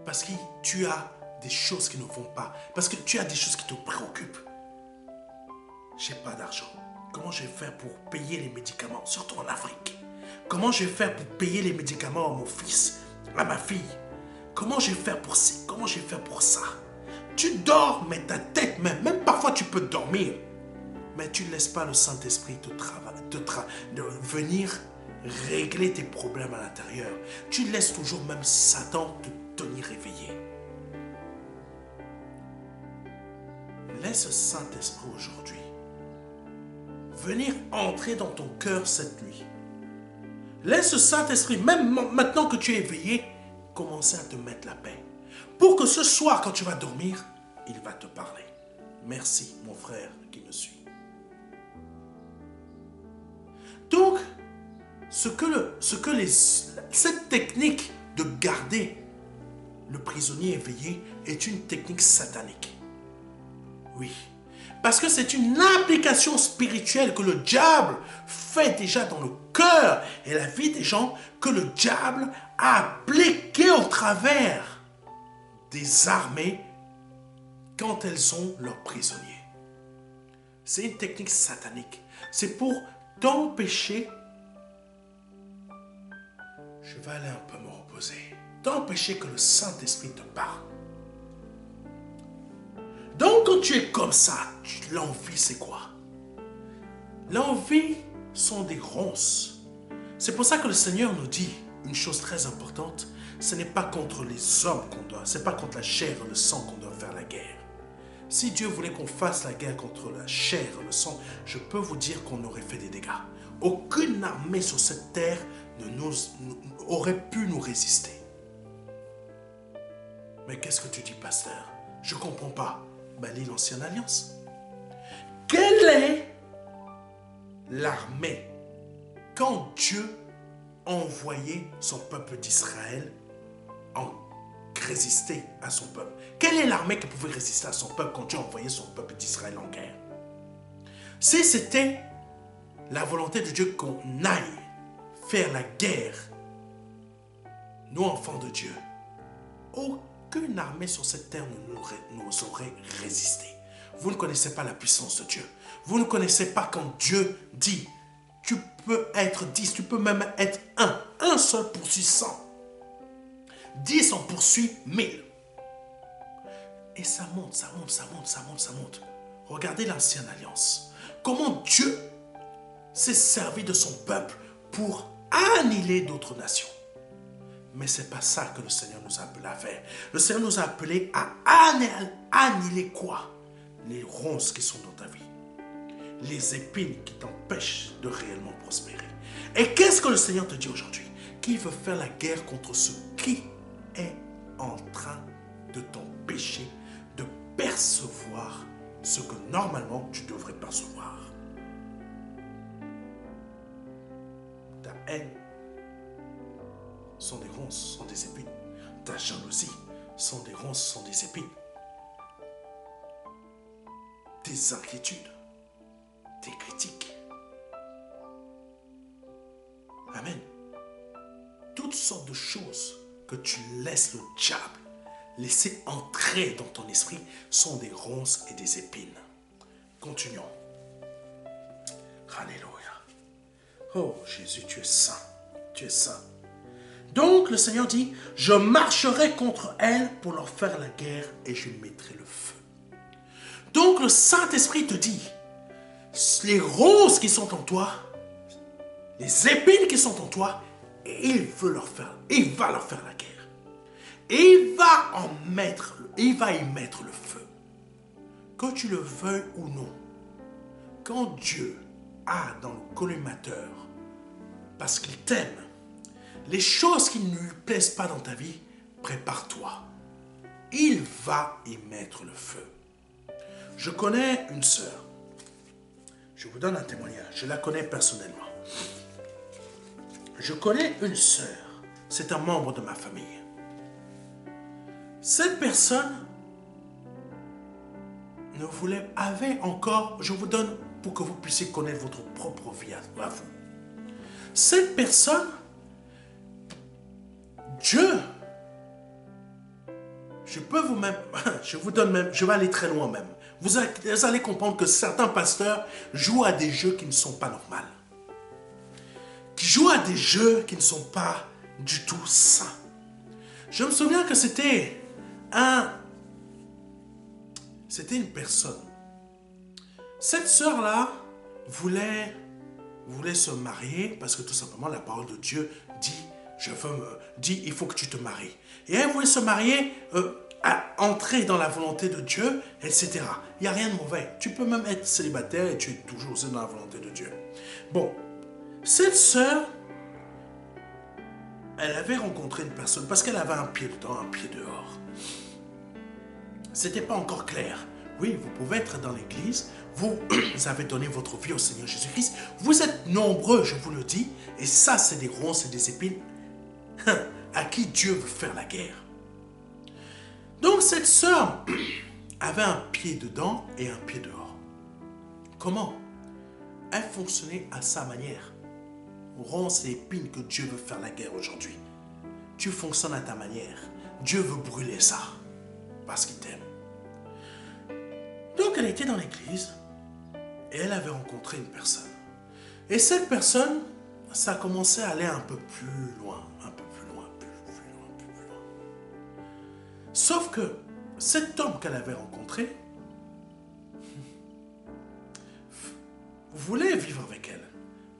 Parce que tu as des choses qui ne vont pas. Parce que tu as des choses qui te préoccupent. J'ai pas d'argent. Comment je vais faire pour payer les médicaments, surtout en Afrique? Comment je vais faire pour payer les médicaments à mon fils, à ma fille? Comment je vais faire pour ci? Comment je vais faire pour ça? Tu dors, mais ta tête, même parfois tu peux dormir. Mais tu ne laisses pas le Saint-Esprit de venir régler tes problèmes à l'intérieur. Tu laisses toujours même Satan te tenir éveillé. Laisse le Saint-Esprit aujourd'hui venir entrer dans ton cœur cette nuit. Laisse le Saint-Esprit, même maintenant que tu es éveillé, commencer à te mettre la paix. Pour que ce soir, quand tu vas dormir, il va te parler. Merci, mon frère qui me suit. Donc, cette technique de garder le prisonnier éveillé est une technique satanique. Oui. Parce que c'est une application spirituelle que le diable fait déjà dans le cœur et la vie des gens, que le diable a appliqué au travers des armées quand elles sont leurs prisonniers. C'est une technique satanique. C'est pour t'empêcher, je vais aller un peu me reposer, t'empêcher que le Saint-Esprit te parle. Donc quand tu es comme ça, l'envie c'est quoi? L'envie sont des ronces. C'est pour ça que le Seigneur nous dit une chose très importante. Ce n'est pas contre les hommes qu'on doit, c'est pas contre la chair et le sang qu'on doit faire la guerre. Si Dieu voulait qu'on fasse la guerre contre la chair et le sang, je peux vous dire qu'on aurait fait des dégâts. Aucune armée sur cette terre aurait pu nous résister. Mais qu'est-ce que tu dis, pasteur? Je ne comprends pas. Ben, lis l'Ancienne Alliance. Quelle est l'armée quand Dieu a envoyé son peuple d'Israël en résister à son peuple? Quelle est l'armée qui pouvait résister à son peuple quand Dieu a envoyé son peuple d'Israël en guerre? Si c'était la volonté de Dieu qu'on aille faire la guerre, nous enfants de Dieu, aucune armée sur cette terre ne nous aurait résisté. Vous ne connaissez pas la puissance de Dieu. Vous ne connaissez pas quand Dieu dit, tu peux être 10, tu peux même être un seul poursuit 100. 10 en poursuit 1000. Et ça monte, ça monte, ça monte, ça monte, ça monte. Regardez l'Ancienne Alliance. Comment Dieu s'est servi de son peuple pour annihiler d'autres nations. Mais ce n'est pas ça que le Seigneur nous a appelé à faire. Le Seigneur nous a appelé à annihiler quoi? Les ronces qui sont dans ta vie. Les épines qui t'empêchent de réellement prospérer. Et qu'est-ce que le Seigneur te dit aujourd'hui? Qu'il veut faire la guerre contre ce qui est en train de t'empêcher de percevoir ce que normalement tu devrais percevoir. Ta haine sont des ronces, sont des épines. Ta jalousie sont des ronces, sont des épines. Tes inquiétudes, tes critiques. Amen. Toutes sortes de choses que tu laisses le diable laisser entrer dans ton esprit sont des ronces et des épines. Continuons. Alléluia. Oh Jésus, tu es saint. Tu es saint. Donc le Seigneur dit, je marcherai contre elles pour leur faire la guerre et je mettrai le feu. Donc le Saint-Esprit te dit, les ronces qui sont en toi, les épines qui sont en toi, il va leur faire la guerre. Et il va y mettre le feu. Que tu le veuilles ou non, quand Dieu a dans le collimateur, parce qu'il t'aime, les choses qui ne lui plaisent pas dans ta vie, prépare-toi. Il va y mettre le feu. Je connais une sœur. Je vous donne un témoignage. Je la connais personnellement. Je connais une sœur. C'est un membre de ma famille. Cette personne avait encore, je vous donne pour que vous puissiez connaître votre propre vie à vous. Cette personne, Dieu, je vais aller très loin même. Vous allez comprendre que certains pasteurs jouent à des jeux qui ne sont pas normaux. Qui jouent à des jeux qui ne sont pas du tout sains. Je me souviens que c'était une personne. Cette sœur-là voulait se marier parce que tout simplement la parole de Dieu dit il faut que tu te maries. Et elle voulait se marier, entrer dans la volonté de Dieu, etc. Il n'y a rien de mauvais. Tu peux même être célibataire et tu es toujours aussi dans la volonté de Dieu. Bon, cette sœur, elle avait rencontré une personne parce qu'elle avait un pied dedans, un pied dehors. C'était pas encore clair. Oui, vous pouvez être dans l'église, vous avez donné votre vie au Seigneur Jésus-Christ, vous êtes nombreux, je vous le dis, et ça, c'est des ronces et des épines à qui Dieu veut faire la guerre. Donc, cette sœur avait un pied dedans et un pied dehors. Comment? Elle fonctionnait à sa manière. Ronces et épines que Dieu veut faire la guerre aujourd'hui. Tu fonctionnes à ta manière. Dieu veut brûler ça parce qu'il t'aime. Donc, elle était dans l'église et elle avait rencontré une personne. Et cette personne, ça commençait à aller un peu plus loin, un peu plus loin, plus loin, plus loin. Sauf que cet homme qu'elle avait rencontré voulait vivre avec elle,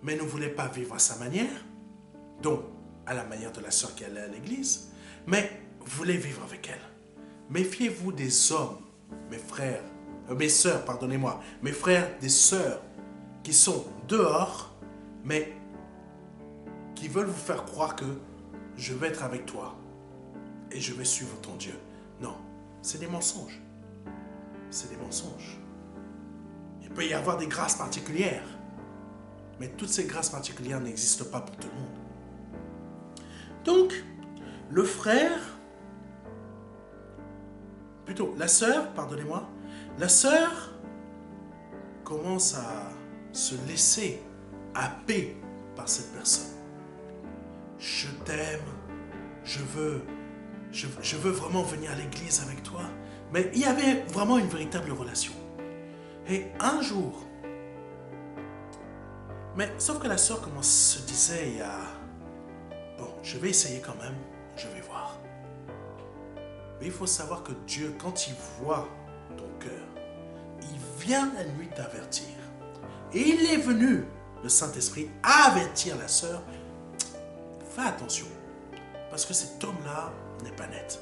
mais ne voulait pas vivre à sa manière, donc à la manière de la sœur qui allait à l'église, mais voulait vivre avec elle. Méfiez-vous des hommes, mes frères mes sœurs, pardonnez-moi, mes frères, des sœurs qui sont dehors, mais qui veulent vous faire croire que je vais être avec toi et je vais suivre ton Dieu. Non, c'est des mensonges. C'est des mensonges. Il peut y avoir des grâces particulières, mais toutes ces grâces particulières n'existent pas pour tout le monde. Donc, le frère, plutôt la sœur, pardonnez-moi, la sœur commence à se laisser happer par cette personne. Je t'aime, je veux vraiment venir à l'église avec toi. Mais il y avait vraiment une véritable relation. Et un jour, mais sauf que la sœur se disait, bon, je vais essayer quand même, je vais voir. Mais il faut savoir que Dieu, quand il voit ton cœur, il vient la nuit t'avertir. Et il est venu, le Saint-Esprit, avertir la sœur. Fais attention, parce que cet homme-là n'est pas net.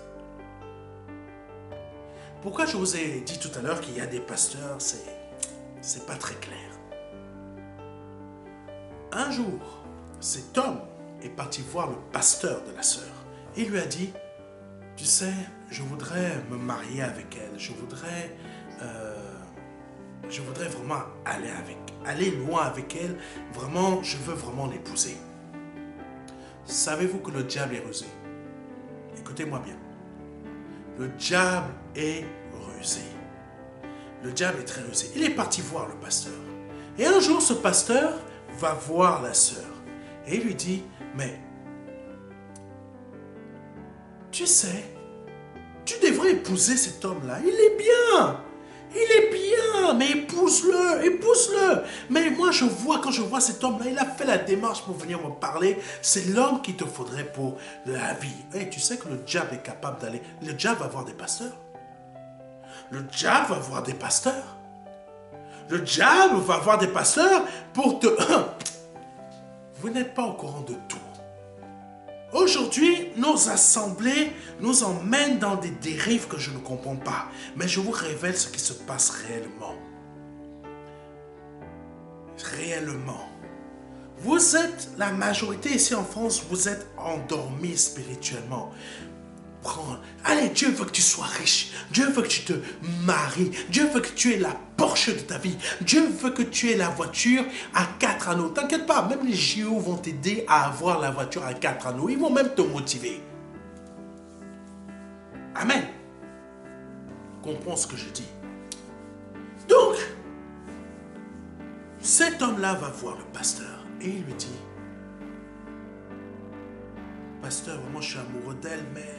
Pourquoi je vous ai dit tout à l'heure qu'il y a des pasteurs, c'est pas très clair. Un jour, cet homme est parti voir le pasteur de la sœur et lui a dit, tu sais, je voudrais me marier avec elle, je voudrais vraiment aller loin avec elle, vraiment, je veux vraiment l'épouser. Savez-vous que le diable est rusé? Écoutez-moi bien. Le diable est rusé. Le diable est très rusé. Il est parti voir le pasteur. Et un jour, ce pasteur va voir la sœur. Et il lui dit, mais tu sais, tu devrais épouser cet homme-là. Il est bien. Il est bien, mais épouse-le, épouse-le. Mais moi, quand je vois cet homme-là, il a fait la démarche pour venir me parler. C'est l'homme qu'il te faudrait pour la vie. Et tu sais que le diable est capable d'aller. Le diable va voir des pasteurs. Le diable va voir des pasteurs. Le diable va voir des pasteurs pour te... Vous n'êtes pas au courant de tout. Aujourd'hui, nos assemblées nous emmènent dans des dérives que je ne comprends pas. Mais je vous révèle ce qui se passe réellement. Réellement. Vous êtes, la majorité ici en France, vous êtes endormis spirituellement. Allez, Dieu veut que tu sois riche. Dieu veut que tu te maries. Dieu veut que tu aies la Porsche de ta vie. Dieu veut que tu aies la voiture à 4 anneaux. T'inquiète pas, même les JO vont t'aider à avoir la voiture à 4 anneaux. Ils vont même te motiver. Amen. Comprends ce que je dis. Donc, cet homme-là va voir le pasteur et il lui dit, pasteur, vraiment je suis amoureux d'elle, mais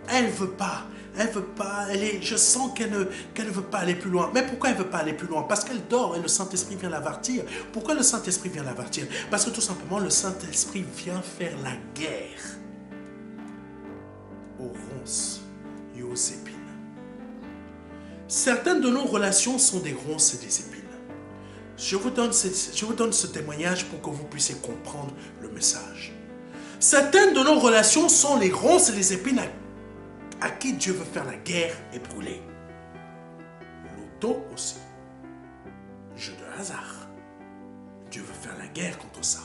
elle veut pas, je sens qu'elle ne veut pas aller plus loin. Mais pourquoi elle ne veut pas aller plus loin? Parce qu'elle dort et le Saint-Esprit vient l'avertir. Pourquoi le Saint-Esprit vient l'avertir? Parce que tout simplement, le Saint-Esprit vient faire la guerre aux ronces et aux épines. Certaines de nos relations sont des ronces et des épines. Je vous donne ce témoignage pour que vous puissiez comprendre le message. Certaines de nos relations sont les ronces et les épines à qui Dieu veut faire la guerre et brûler. L'auto aussi. Jeu de hasard. Dieu veut faire la guerre contre ça.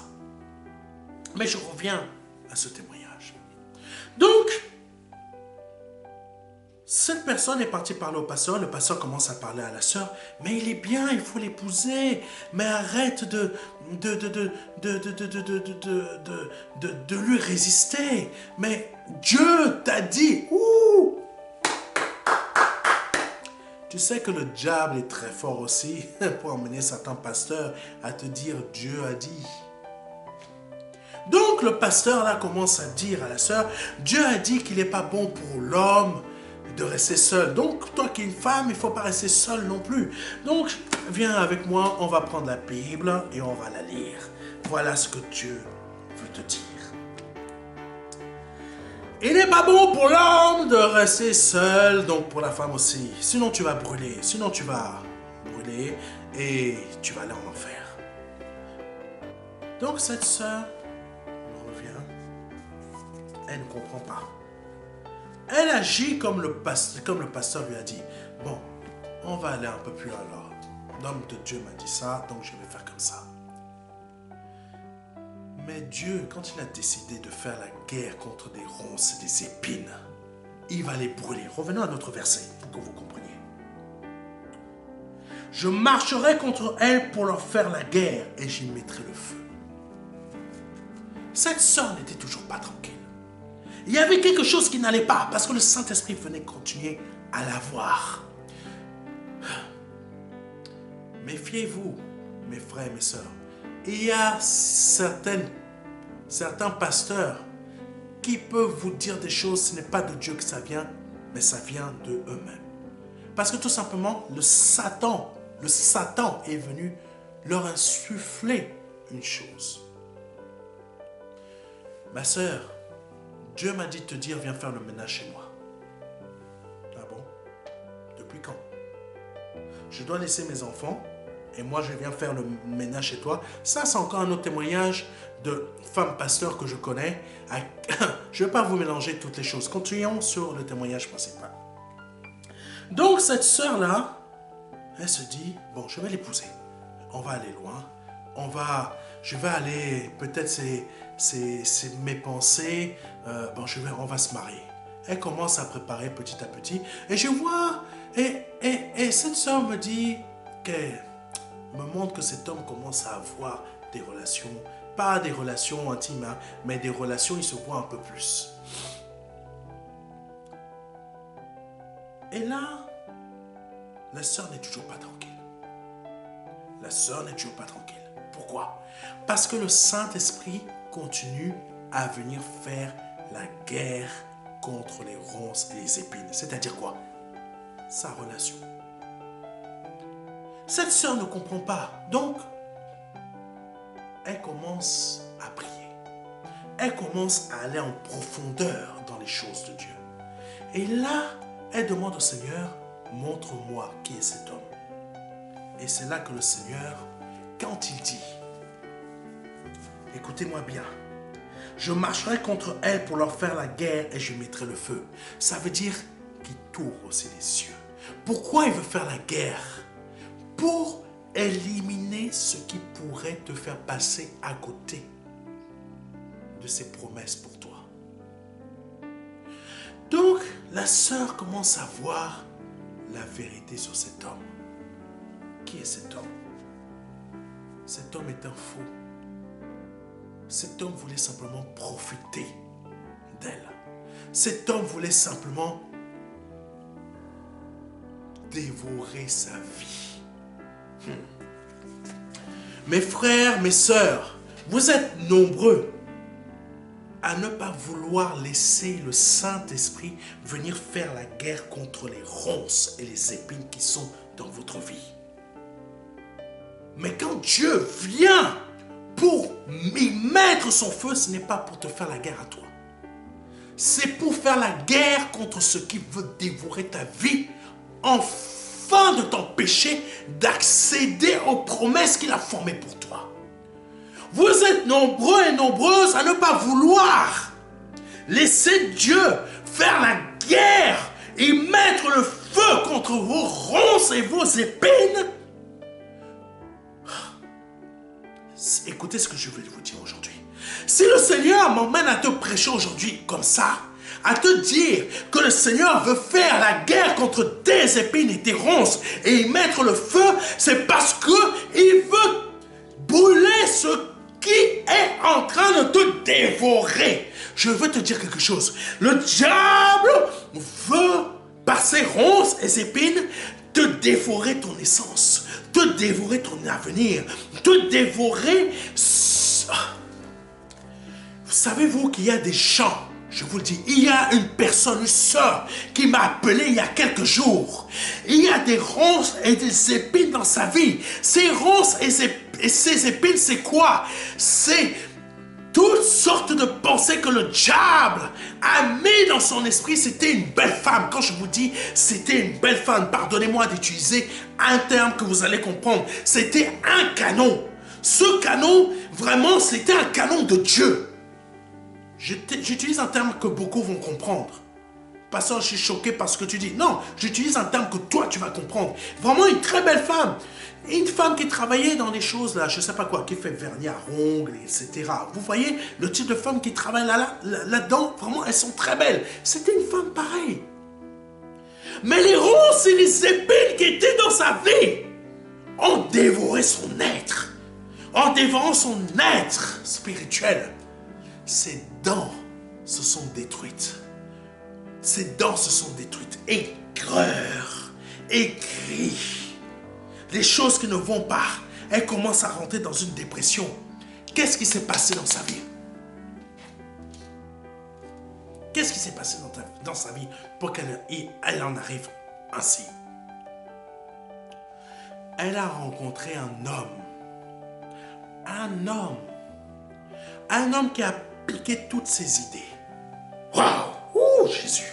Mais je reviens à ce témoignage. Donc, cette personne est partie parler au pasteur. Le pasteur commence à parler à la sœur. Mais il est bien, il faut l'épouser. Mais arrête de lui résister. Mais Dieu t'a dit. Ouh! Tu sais que le diable est très fort aussi pour emmener certains pasteurs à te dire Dieu a dit. Donc le pasteur là commence à dire à la sœur, Dieu a dit qu'il n'est pas bon pour l'homme de rester seul. Donc, toi qui es une femme, il ne faut pas rester seule non plus. Donc, viens avec moi, on va prendre la Bible et on va la lire. Voilà ce que Dieu veut te dire. Il n'est pas bon pour l'homme de rester seul, donc pour la femme aussi. Sinon, tu vas brûler. Sinon, tu vas brûler et tu vas aller en enfer. Donc, cette sœur, on revient, elle ne comprend pas. Elle agit comme le pasteur lui a dit. Bon, on va aller un peu plus alors. L'homme de Dieu m'a dit ça, donc je vais faire comme ça. Mais Dieu, quand il a décidé de faire la guerre contre des ronces et des épines, il va les brûler. Revenons à notre verset pour que vous compreniez. Je marcherai contre elles pour leur faire la guerre et j'y mettrai le feu. Cette sœur n'était toujours pas tranquille. Il y avait quelque chose qui n'allait pas parce que le Saint-Esprit venait continuer à la voir. Méfiez-vous, mes frères et mes sœurs. Il y a certains pasteurs qui peuvent vous dire des choses, ce n'est pas de Dieu que ça vient, mais ça vient de eux-mêmes. Parce que tout simplement, le Satan est venu leur insuffler une chose. Ma sœur, Dieu m'a dit de te dire, viens faire le ménage chez moi. Ah bon? Depuis quand? Je dois laisser mes enfants et moi je viens faire le ménage chez toi. Ça, c'est encore un autre témoignage de femme pasteur que je connais. Je ne vais pas vous mélanger toutes les choses. Continuons sur le témoignage principal. Donc cette sœur-là, elle se dit, bon, je vais l'épouser. On va aller loin. Je vais aller, peut-être c'est mes pensées. Bon, on va se marier. Elle commence à préparer petit à petit. Et je vois, et cette sœur me dit qu'elle me montre que cet homme commence à avoir des relations, pas des relations intimes, hein, mais des relations, il se voit un peu plus. Et là, la sœur n'est toujours pas tranquille. La sœur n'est toujours pas tranquille. Pourquoi? Parce que le Saint-Esprit continue à venir faire la guerre contre les ronces et les épines. C'est-à-dire quoi? Sa relation. Cette sœur ne comprend pas. Donc, elle commence à prier. Elle commence à aller en profondeur dans les choses de Dieu. Et là, elle demande au Seigneur, montre-moi qui est cet homme. Et c'est là que le Seigneur, quand il dit, écoutez-moi bien, je marcherai contre elles pour leur faire la guerre et je mettrai le feu. Ça veut dire qu'il tourne aussi les cieux. Pourquoi il veut faire la guerre? Pour éliminer ce qui pourrait te faire passer à côté de ses promesses pour toi. Donc, la sœur commence à voir la vérité sur cet homme. Qui est cet homme? Cet homme est un faux. Cet homme voulait simplement profiter d'elle. Cet homme voulait simplement dévorer sa vie. Mes frères, mes sœurs, vous êtes nombreux à ne pas vouloir laisser le Saint-Esprit venir faire la guerre contre les ronces et les épines qui sont dans votre vie. Mais quand Dieu vient pour y mettre son feu, ce n'est pas pour te faire la guerre à toi. C'est pour faire la guerre contre ce qui veut dévorer ta vie afin de t'empêcher d'accéder aux promesses qu'il a formées pour toi. Vous êtes nombreux et nombreuses à ne pas vouloir laisser Dieu faire la guerre et mettre le feu contre vos ronces et vos épines. Écoutez ce que je vais vous dire aujourd'hui. Si le Seigneur m'emmène à te prêcher aujourd'hui comme ça, à te dire que le Seigneur veut faire la guerre contre tes épines et tes ronces et y mettre le feu, c'est parce qu'il veut brûler ce qui est en train de te dévorer. Je veux te dire quelque chose. Le diable veut, par ses ronces et ses épines, te dévorer ton essence, te dévorer ton avenir, te dévorer. Savez-vous qu'il y a des gens, je vous le dis, il y a une personne, une sœur qui m'a appelé il y a quelques jours. Il y a des ronces et des épines dans sa vie. Ces ronces et ces épines, c'est quoi? C'est toutes sortes de pensées que le diable a mis dans son esprit. C'était une belle femme. Quand je vous dis c'était une belle femme, pardonnez-moi d'utiliser un terme que vous allez comprendre. C'était un canon. Ce canon, vraiment, c'était un canon de Dieu. J'utilise un terme que beaucoup vont comprendre. pasteur, je suis choqué par ce que tu dis. Non, j'utilise un terme que toi, tu vas comprendre. Vraiment une très belle femme. Une femme qui travaillait dans des choses, là, je ne sais pas quoi, qui fait vernis à ongles, etc. Vous voyez le type de femme qui travaille là-dedans, vraiment, elles sont très belles. C'était une femme pareille. Mais les ronces et les épines qui étaient dans sa vie ont dévoré son être. En dévorant son être spirituel, ses dents se sont détruites. Ses dents se sont détruites. Aigreur, aigri. Les choses qui ne vont pas, elle commence à rentrer dans une dépression. Qu'est-ce qui s'est passé dans sa vie? Qu'est-ce qui s'est passé dans sa vie pour qu'elle en arrive ainsi? Elle a rencontré un homme. Un homme qui a piqué toutes ses idées. Waouh! Jésus!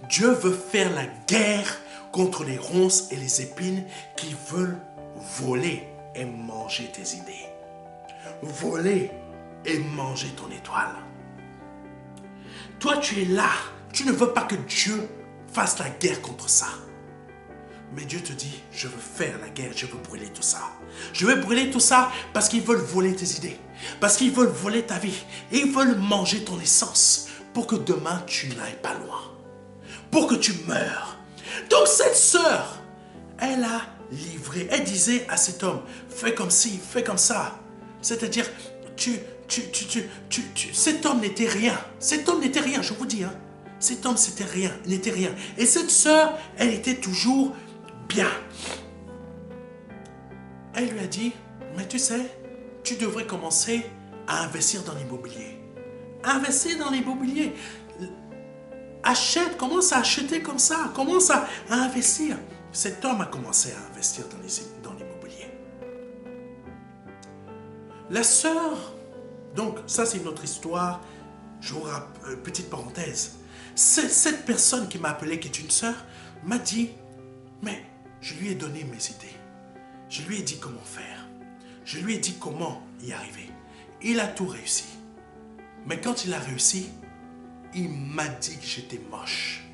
Dieu veut faire la guerre contre les ronces et les épines qui veulent voler et manger tes idées. Voler et manger ton étoile. Toi, tu es là. Tu ne veux pas que Dieu fasse la guerre contre ça. Mais Dieu te dit, je veux faire la guerre, je veux brûler tout ça. Je veux brûler tout ça parce qu'ils veulent voler tes idées. Parce qu'ils veulent voler ta vie. Et ils veulent manger ton essence pour que demain, tu n'ailles pas loin. Pour que tu meurs. Donc cette sœur, elle a livré, elle disait à cet homme, fais comme ci, fais comme ça. C'est-à-dire, cet homme n'était rien. Cet homme n'était rien, je vous dis. Hein. Cet homme, c'était rien, n'était rien. Et cette sœur, elle était toujours bien. Elle lui a dit, mais tu sais, tu devrais commencer à investir dans l'immobilier. Investir dans l'immobilier. Achète, commence à acheter comme ça, commence à investir. Cet homme a commencé à investir dans l'immobilier. La sœur, donc ça c'est une autre histoire, je vous rappelle, petite parenthèse. Cette personne qui m'a appelé, qui est une sœur, m'a dit, mais je lui ai donné mes idées. Je lui ai dit comment faire. Je lui ai dit comment y arriver. Il a tout réussi. Mais quand il a réussi, il m'a dit que j'étais moche.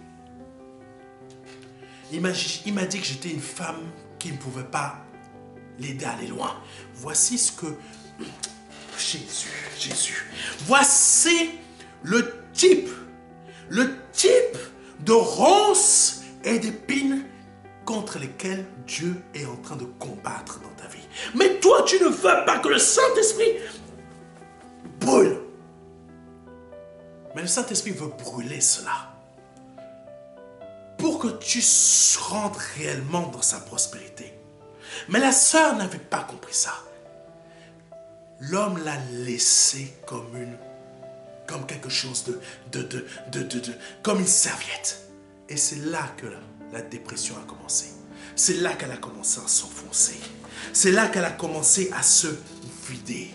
Il m'a dit que j'étais une femme qui ne pouvait pas l'aider à aller loin. Voici ce que... Jésus. Voici le type de ronces et d'épines contre lesquelles Dieu est en train de combattre dans ta vie. Mais toi, tu ne veux pas que le Saint-Esprit brûle. Mais le Saint-Esprit veut brûler cela pour que tu rentres réellement dans sa prospérité. Mais la sœur n'avait pas compris ça. L'homme l'a laissé comme quelque chose comme une serviette. Et c'est là que la dépression a commencé. C'est là qu'elle a commencé à s'enfoncer. C'est là qu'elle a commencé à se vider.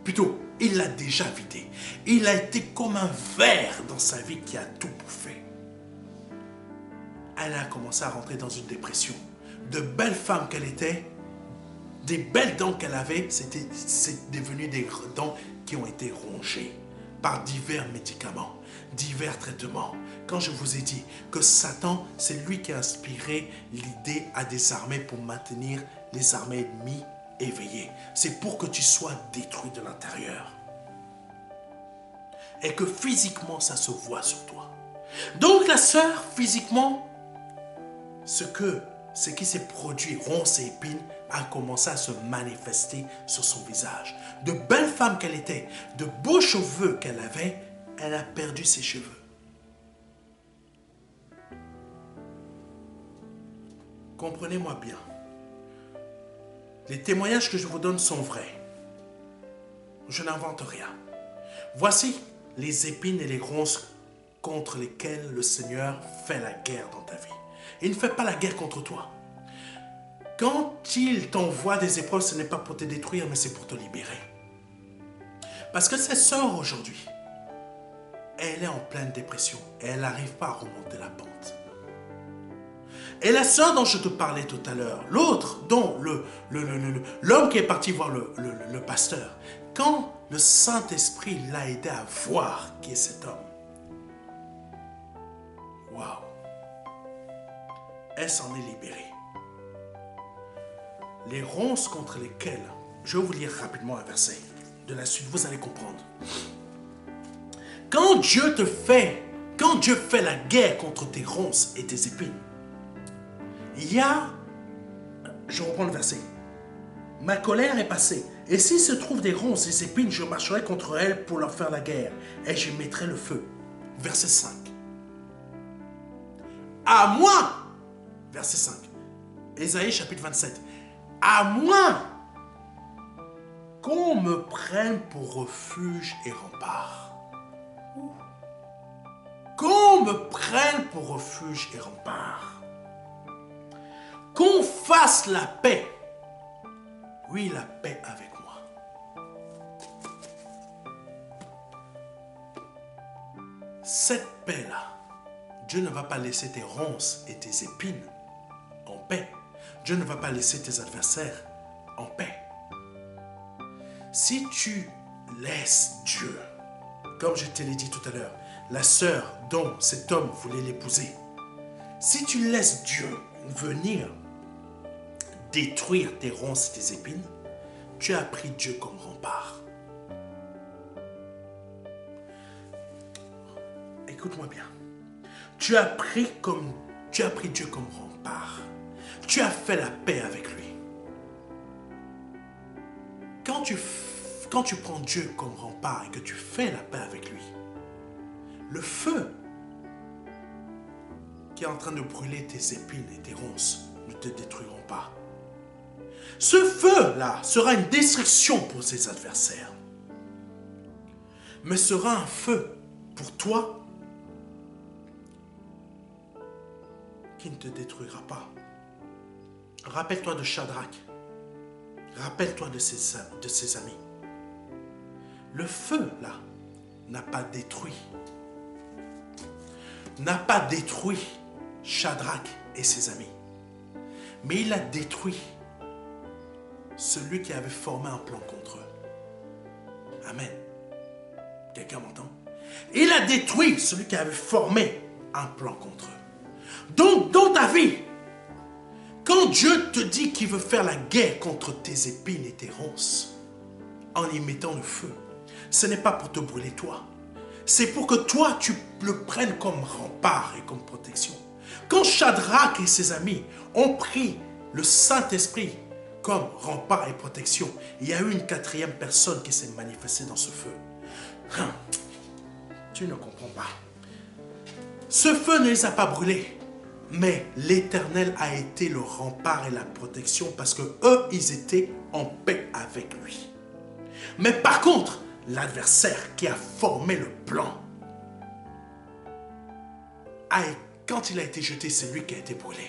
Plutôt, il l'a déjà vidé. Il a été comme un ver dans sa vie qui a tout bouffé. Elle a commencé à rentrer dans une dépression. De belles femmes qu'elle était, des belles dents qu'elle avait, c'est devenu des dents qui ont été rongées par divers médicaments, divers traitements. Quand je vous ai dit que Satan, c'est lui qui a inspiré l'idée à des armées pour maintenir les armées ennemies éveillées. C'est pour que tu sois détruit de l'intérieur. Et que physiquement, ça se voit sur toi. Donc la sœur, physiquement, ce qui s'est produit, ronces et épines, a commencé à se manifester sur son visage. De belles femmes qu'elle était, de beaux cheveux qu'elle avait, elle a perdu ses cheveux. Comprenez-moi bien. Les témoignages que je vous donne sont vrais. Je n'invente rien. Voici les épines et les ronces contre lesquelles le Seigneur fait la guerre dans ta vie. Il ne fait pas la guerre contre toi. Quand il t'envoie des épreuves, ce n'est pas pour te détruire, mais c'est pour te libérer. Parce que cette sœur aujourd'hui, elle est en pleine dépression et elle n'arrive pas à remonter la pente. Et la sœur dont je te parlais tout à l'heure, l'autre, dont l'homme qui est parti voir le pasteur, quand le Saint-Esprit l'a aidé à voir qui est cet homme, Waouh. Elle s'en est libérée. Les ronces contre lesquelles, je vais vous lire rapidement un verset. De la suite, vous allez comprendre. Quand Dieu fait la guerre contre tes ronces et tes épines, il y a, je reprends le verset, ma colère est passée, et s'il se trouve des ronces et des épines, je marcherai contre elles pour leur faire la guerre, et je mettrai le feu. Verset 5. À moi, verset 5, Ésaïe chapitre 27, à moi qu'on me prenne pour refuge et rempart. Qu'on me prenne pour refuge et rempart. Qu'on fasse la paix. Oui, la paix avec moi. Cette paix-là, Dieu ne va pas laisser tes ronces et tes épines en paix. Dieu ne va pas laisser tes adversaires en paix. Si tu laisses Dieu, comme je te l'ai dit tout à l'heure, la sœur dont cet homme voulait l'épouser, si tu laisses Dieu venir détruire tes ronces et tes épines, tu as pris Dieu comme rempart. Écoute-moi bien. Tu as pris Dieu comme rempart. Tu as fait la paix avec lui. Quand tu prends Dieu comme rempart et que tu fais la paix avec lui, le feu qui est en train de brûler tes épines et tes ronces ne te détruiront pas. Ce feu-là sera une destruction pour ses adversaires, mais sera un feu pour toi qui ne te détruira pas. Rappelle-toi de Shadrach. Rappelle-toi de ses amis. Le feu, là, n'a pas détruit Shadrach et ses amis. Mais il a détruit celui qui avait formé un plan contre eux. Amen. Quelqu'un m'entend? Il a détruit celui qui avait formé un plan contre eux. Donc, dans ta vie, quand Dieu te dit qu'il veut faire la guerre contre tes épines et tes ronces, en y mettant le feu, ce n'est pas pour te brûler toi. C'est pour que toi, tu le prennes comme rempart et comme protection. Quand Shadrach et ses amis ont pris le Saint-Esprit comme rempart et protection, il y a eu une quatrième personne qui s'est manifestée dans ce feu. Tu ne comprends pas. Ce feu ne les a pas brûlés. Mais l'Éternel a été le rempart et la protection parce que eux, ils étaient en paix avec lui. Mais par contre, l'adversaire qui a formé le plan, quand il a été jeté, c'est lui qui a été brûlé.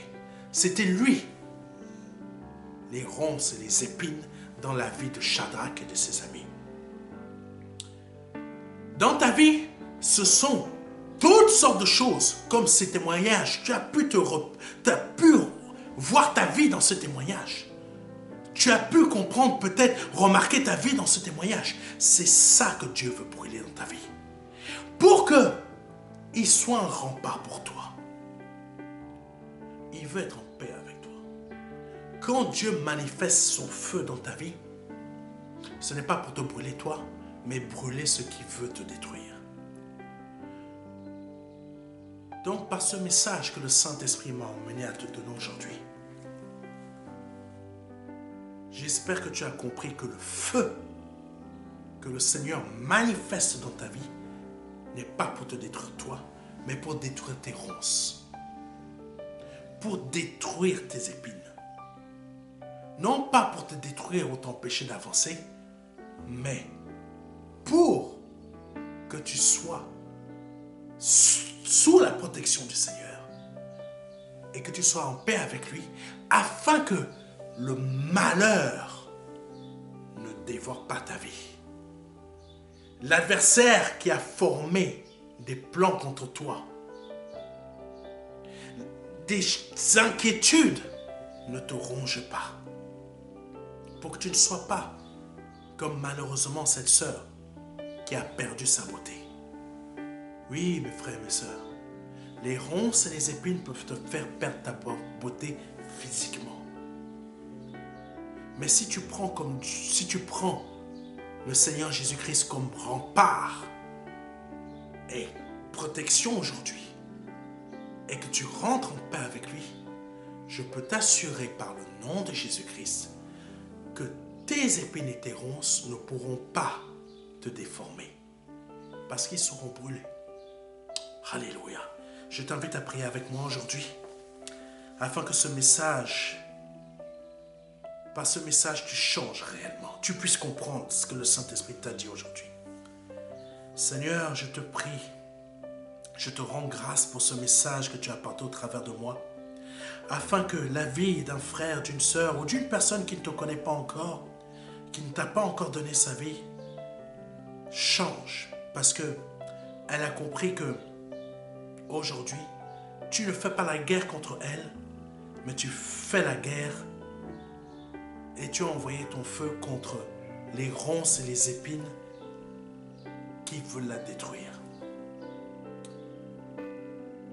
C'était lui, les ronces et les épines dans la vie de Shadrach et de ses amis. Dans ta vie, ce sont toutes sortes de choses, comme ces témoignages. Tu as pu voir ta vie dans ce témoignage. Tu as pu comprendre, peut-être, remarquer ta vie dans ce témoignage. C'est ça que Dieu veut brûler dans ta vie. Pour qu'il soit un rempart pour toi. Il veut être en paix avec toi. Quand Dieu manifeste son feu dans ta vie, ce n'est pas pour te brûler toi, mais brûler ce qui veut te détruire. Donc, par ce message que le Saint-Esprit m'a emmené à te donner aujourd'hui, j'espère que tu as compris que le feu que le Seigneur manifeste dans ta vie n'est pas pour te détruire toi, mais pour détruire tes ronces, pour détruire tes épines. Non pas pour te détruire ou t'empêcher d'avancer, mais pour que tu sois sous la protection du Seigneur et que tu sois en paix avec lui, afin que le malheur ne dévore pas ta vie. L'adversaire qui a formé des plans contre toi, des inquiétudes, ne te ronge pas. Pour que tu ne sois pas comme malheureusement cette sœur qui a perdu sa beauté. Oui, mes frères et mes sœurs, Les ronces et les épines peuvent te faire perdre ta beauté physiquement. Mais si tu prends le Seigneur Jésus-Christ comme rempart et protection aujourd'hui, et que tu rentres en paix avec lui, je peux t'assurer par le nom de Jésus-Christ que tes épines et tes ronces ne pourront pas te déformer parce qu'ils seront brûlés. Alléluia. Je t'invite à prier avec moi aujourd'hui afin que ce message, par ce message, tu changes réellement. Tu puisses comprendre ce que le Saint-Esprit t'a dit aujourd'hui. Seigneur, je te prie, je te rends grâce pour ce message que tu as apporté au travers de moi, afin que la vie d'un frère, d'une sœur ou d'une personne qui ne te connaît pas encore, qui ne t'a pas encore donné sa vie, change. Parce que elle a compris que aujourd'hui, tu ne fais pas la guerre contre elle, mais tu fais la guerre et tu as envoyé ton feu contre les ronces et les épines qui veulent la détruire.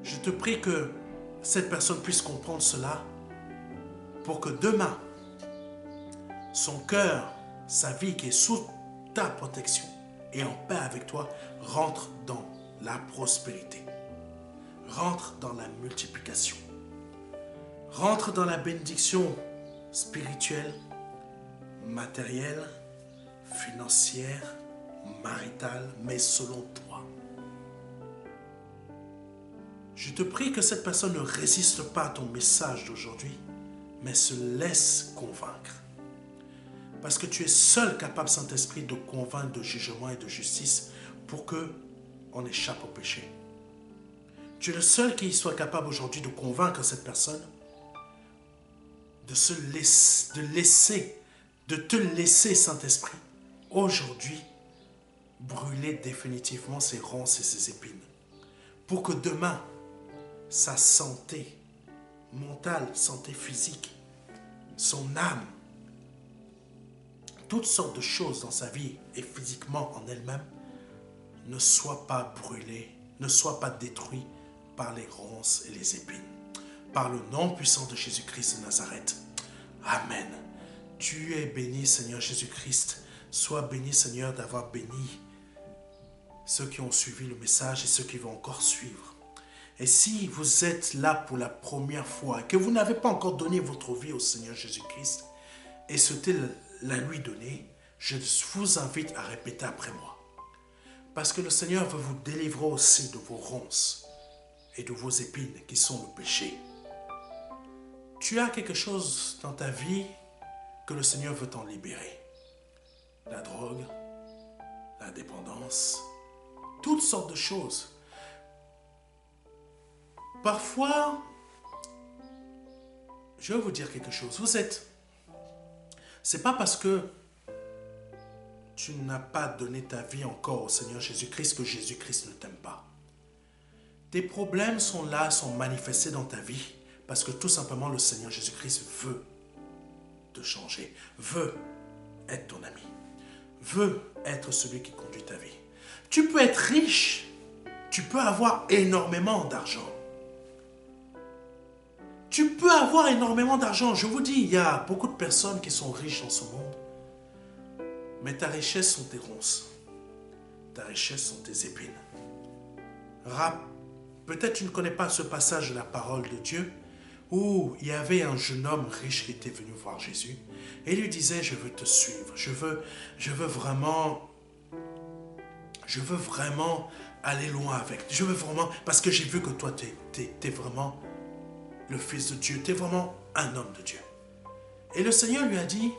Je te prie que cette personne puisse comprendre cela pour que demain, son cœur, sa vie qui est sous ta protection et en paix avec toi, rentre dans la prospérité, rentre dans la multiplication, rentre dans la bénédiction spirituelle, matérielle, financière, maritale, mais selon toi. Je te prie que cette personne ne résiste pas à ton message d'aujourd'hui, mais se laisse convaincre. Parce que tu es seul capable, Saint-Esprit, de convaincre de jugement et de justice pour qu'on échappe au péché. Tu es le seul qui soit capable aujourd'hui de convaincre cette personne de te laisser, Saint-Esprit, aujourd'hui, brûler définitivement ses ronces et ses épines. Pour que demain, sa santé mentale, santé physique, son âme, toutes sortes de choses dans sa vie et physiquement en elle-même ne soient pas brûlées, ne soient pas détruites par les ronces et les épines. Par le nom puissant de Jésus-Christ de Nazareth. Amen. Tu es béni, Seigneur Jésus-Christ. Sois béni, Seigneur, d'avoir béni ceux qui ont suivi le message et ceux qui vont encore suivre. Et si vous êtes là pour la première fois, que vous n'avez pas encore donné votre vie au Seigneur Jésus-Christ et souhaitez la lui donner, je vous invite à répéter après moi. Parce que le Seigneur veut vous délivrer aussi de vos ronces et de vos épines qui sont le péché. Tu as quelque chose dans ta vie que le Seigneur veut t'en libérer. La drogue, la dépendance, toutes sortes de choses. Parfois, je vais vous dire quelque chose. C'est pas parce que tu n'as pas donné ta vie encore au Seigneur Jésus-Christ que Jésus-Christ ne t'aime pas. Tes problèmes sont là, sont manifestés dans ta vie parce que tout simplement le Seigneur Jésus-Christ veut te changer, veut être ton ami, veut être celui qui conduit ta vie. Tu peux être riche, tu peux avoir énormément d'argent. Tu peux avoir énormément d'argent. Je vous dis, il y a beaucoup de personnes qui sont riches dans ce monde. Mais ta richesse sont tes ronces. Ta richesse sont tes épines. Peut-être tu ne connais pas ce passage de la parole de Dieu où il y avait un jeune homme riche qui était venu voir Jésus et lui disait, je veux te suivre. Je veux vraiment aller loin avec. Je veux vraiment, parce que j'ai vu que toi, t'es vraiment le Fils de Dieu, tu es vraiment un homme de Dieu. Et le Seigneur lui a dit,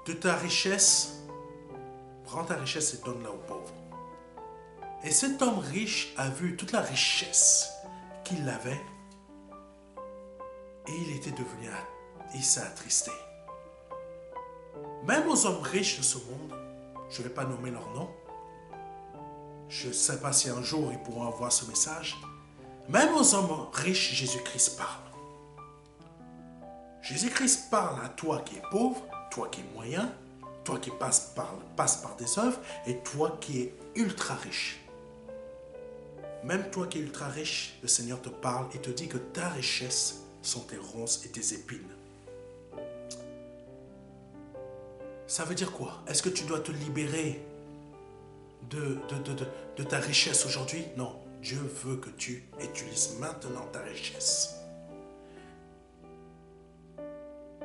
de ta richesse, prends ta richesse et donne-la aux pauvres. Et cet homme riche a vu toute la richesse qu'il avait et il s'est attristé. Même aux hommes riches de ce monde, je ne vais pas nommer leur nom, je ne sais pas si un jour ils pourront avoir ce message, même aux hommes riches, Jésus-Christ parle. Jésus-Christ parle à toi qui es pauvre, toi qui es moyen, toi qui passe par des œuvres et toi qui es ultra riche. Même toi qui es ultra riche, le Seigneur te parle et te dit que ta richesse sont tes ronces et tes épines. Ça veut dire quoi? Est-ce que tu dois te libérer de ta richesse aujourd'hui? Non, Dieu veut que tu utilises maintenant ta richesse.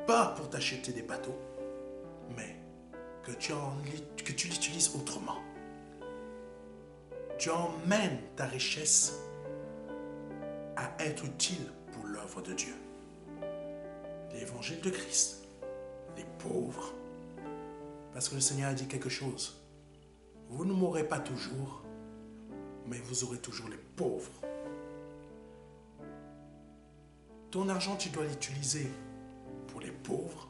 Pas pour t'acheter des bateaux, mais que tu l'utilises autrement. Tu emmènes ta richesse à être utile pour l'œuvre de Dieu. L'évangile de Christ, les pauvres. Parce que le Seigneur a dit quelque chose. Vous ne mourrez pas toujours, mais vous aurez toujours les pauvres. Ton argent, tu dois l'utiliser pour les pauvres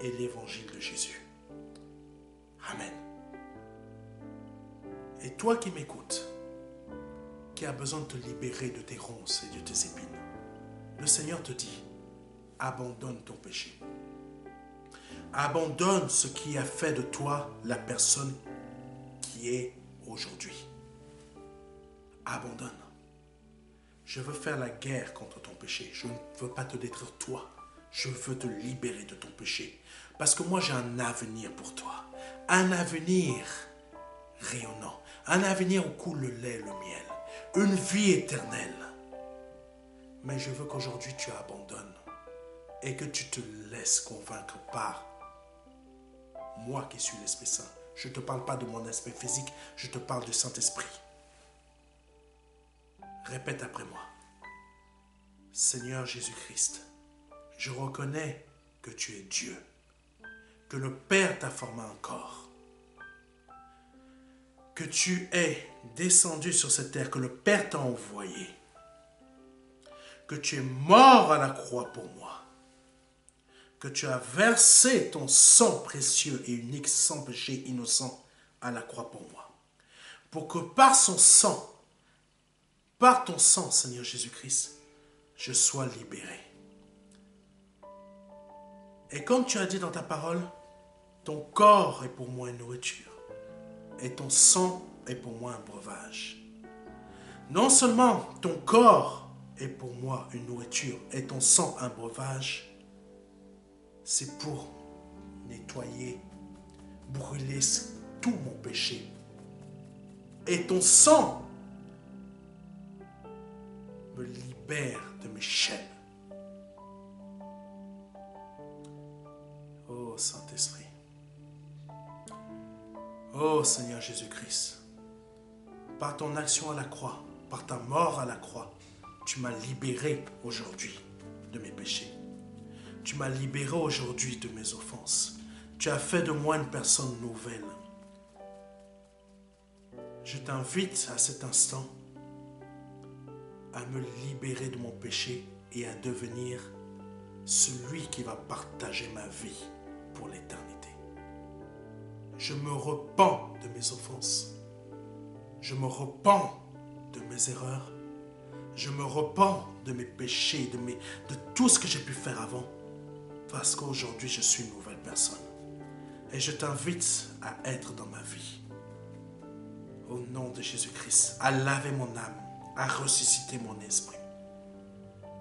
et l'évangile de Jésus. Amen. Et toi qui m'écoutes, qui as besoin de te libérer de tes ronces et de tes épines, le Seigneur te dit, abandonne ton péché. Abandonne ce qui a fait de toi la personne qui est aujourd'hui. Abandonne. Je veux faire la guerre contre ton péché. Je ne veux pas te détruire toi. Je veux te libérer de ton péché. Parce que moi j'ai un avenir pour toi. Un avenir rayonnant. Un avenir où coule le lait et le miel. Une vie éternelle. Mais je veux qu'aujourd'hui tu abandonnes. Et que tu te laisses convaincre par moi qui suis l'Esprit Saint. Je ne te parle pas de mon aspect physique, je te parle du Saint-Esprit. Répète après moi. Seigneur Jésus-Christ, je reconnais que tu es Dieu, que le Père t'a formé un corps, que tu es descendu sur cette terre, que le Père t'a envoyé, que tu es mort à la croix pour moi, que tu as versé ton sang précieux et unique, sans péché, innocent, à la croix pour moi. Pour que par son sang, par ton sang, Seigneur Jésus-Christ, je sois libéré. Et comme tu as dit dans ta parole, ton corps est pour moi une nourriture, et ton sang est pour moi un breuvage. Non seulement ton corps est pour moi une nourriture, et ton sang un breuvage, c'est pour nettoyer, brûler tout mon péché. Et ton sang me libère de mes chaînes. Oh Saint-Esprit. Oh Seigneur Jésus-Christ. Par ton action à la croix, par ta mort à la croix, tu m'as libéré aujourd'hui de mes péchés. Tu m'as libéré aujourd'hui de mes offenses. Tu as fait de moi une personne nouvelle. Je t'invite à cet instant à me libérer de mon péché et à devenir celui qui va partager ma vie pour l'éternité. Je me repens de mes offenses. Je me repens de mes erreurs. Je me repens de mes péchés, de tout ce que j'ai pu faire avant. Parce qu'aujourd'hui, je suis une nouvelle personne. Et je t'invite à être dans ma vie. Au nom de Jésus-Christ, à laver mon âme, à ressusciter mon esprit.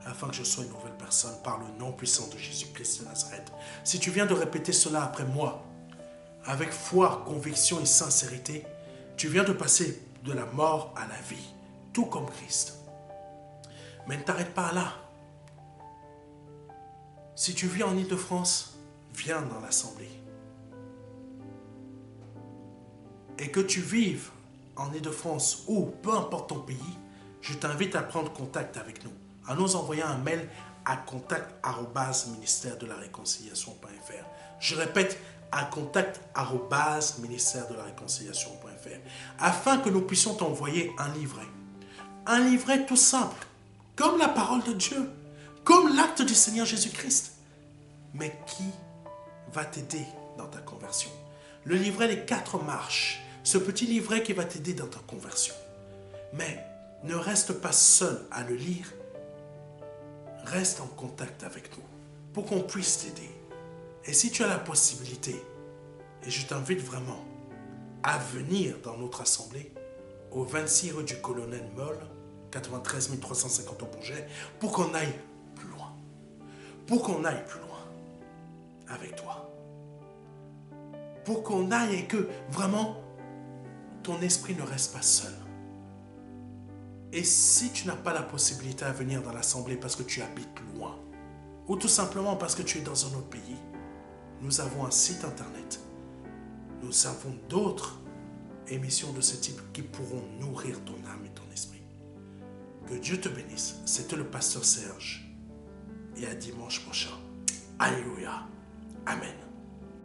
Afin que je sois une nouvelle personne par le nom puissant de Jésus-Christ de Nazareth. Si tu viens de répéter cela après moi, avec foi, conviction et sincérité, tu viens de passer de la mort à la vie, tout comme Christ. Mais ne t'arrête pas là. Si tu vis en Île-de-France, viens dans l'Assemblée. Et que tu vives en Île-de-France ou peu importe ton pays, je t'invite à prendre contact avec nous, à nous envoyer un mail à contact@ministère-de-la-réconciliation.fr. Je répète, à contact@ministère-de-la-réconciliation.fr, afin que nous puissions t'envoyer un livret. Un livret tout simple, comme la parole de Dieu, comme l'acte du Seigneur Jésus-Christ, mais qui va t'aider dans ta conversion. Le livret des 4 marches, ce petit livret qui va t'aider dans ta conversion. Mais ne reste pas seul à le lire, reste en contact avec nous pour qu'on puisse t'aider. Et si tu as la possibilité, et je t'invite vraiment à venir dans notre assemblée, au 26 rue du Colonel Moll, 93 350 au Bourget, pour qu'on aille plus loin. Pour qu'on aille plus loin avec toi. Pour qu'on aille et que vraiment ton esprit ne reste pas seul. Et si tu n'as pas la possibilité à venir dans l'assemblée parce que tu habites loin, ou tout simplement parce que tu es dans un autre pays, nous avons un site internet. Nous avons d'autres émissions de ce type qui pourront nourrir ton âme et ton esprit. Que Dieu te bénisse. C'était le pasteur Serge. Et à dimanche prochain. Alléluia. Amen.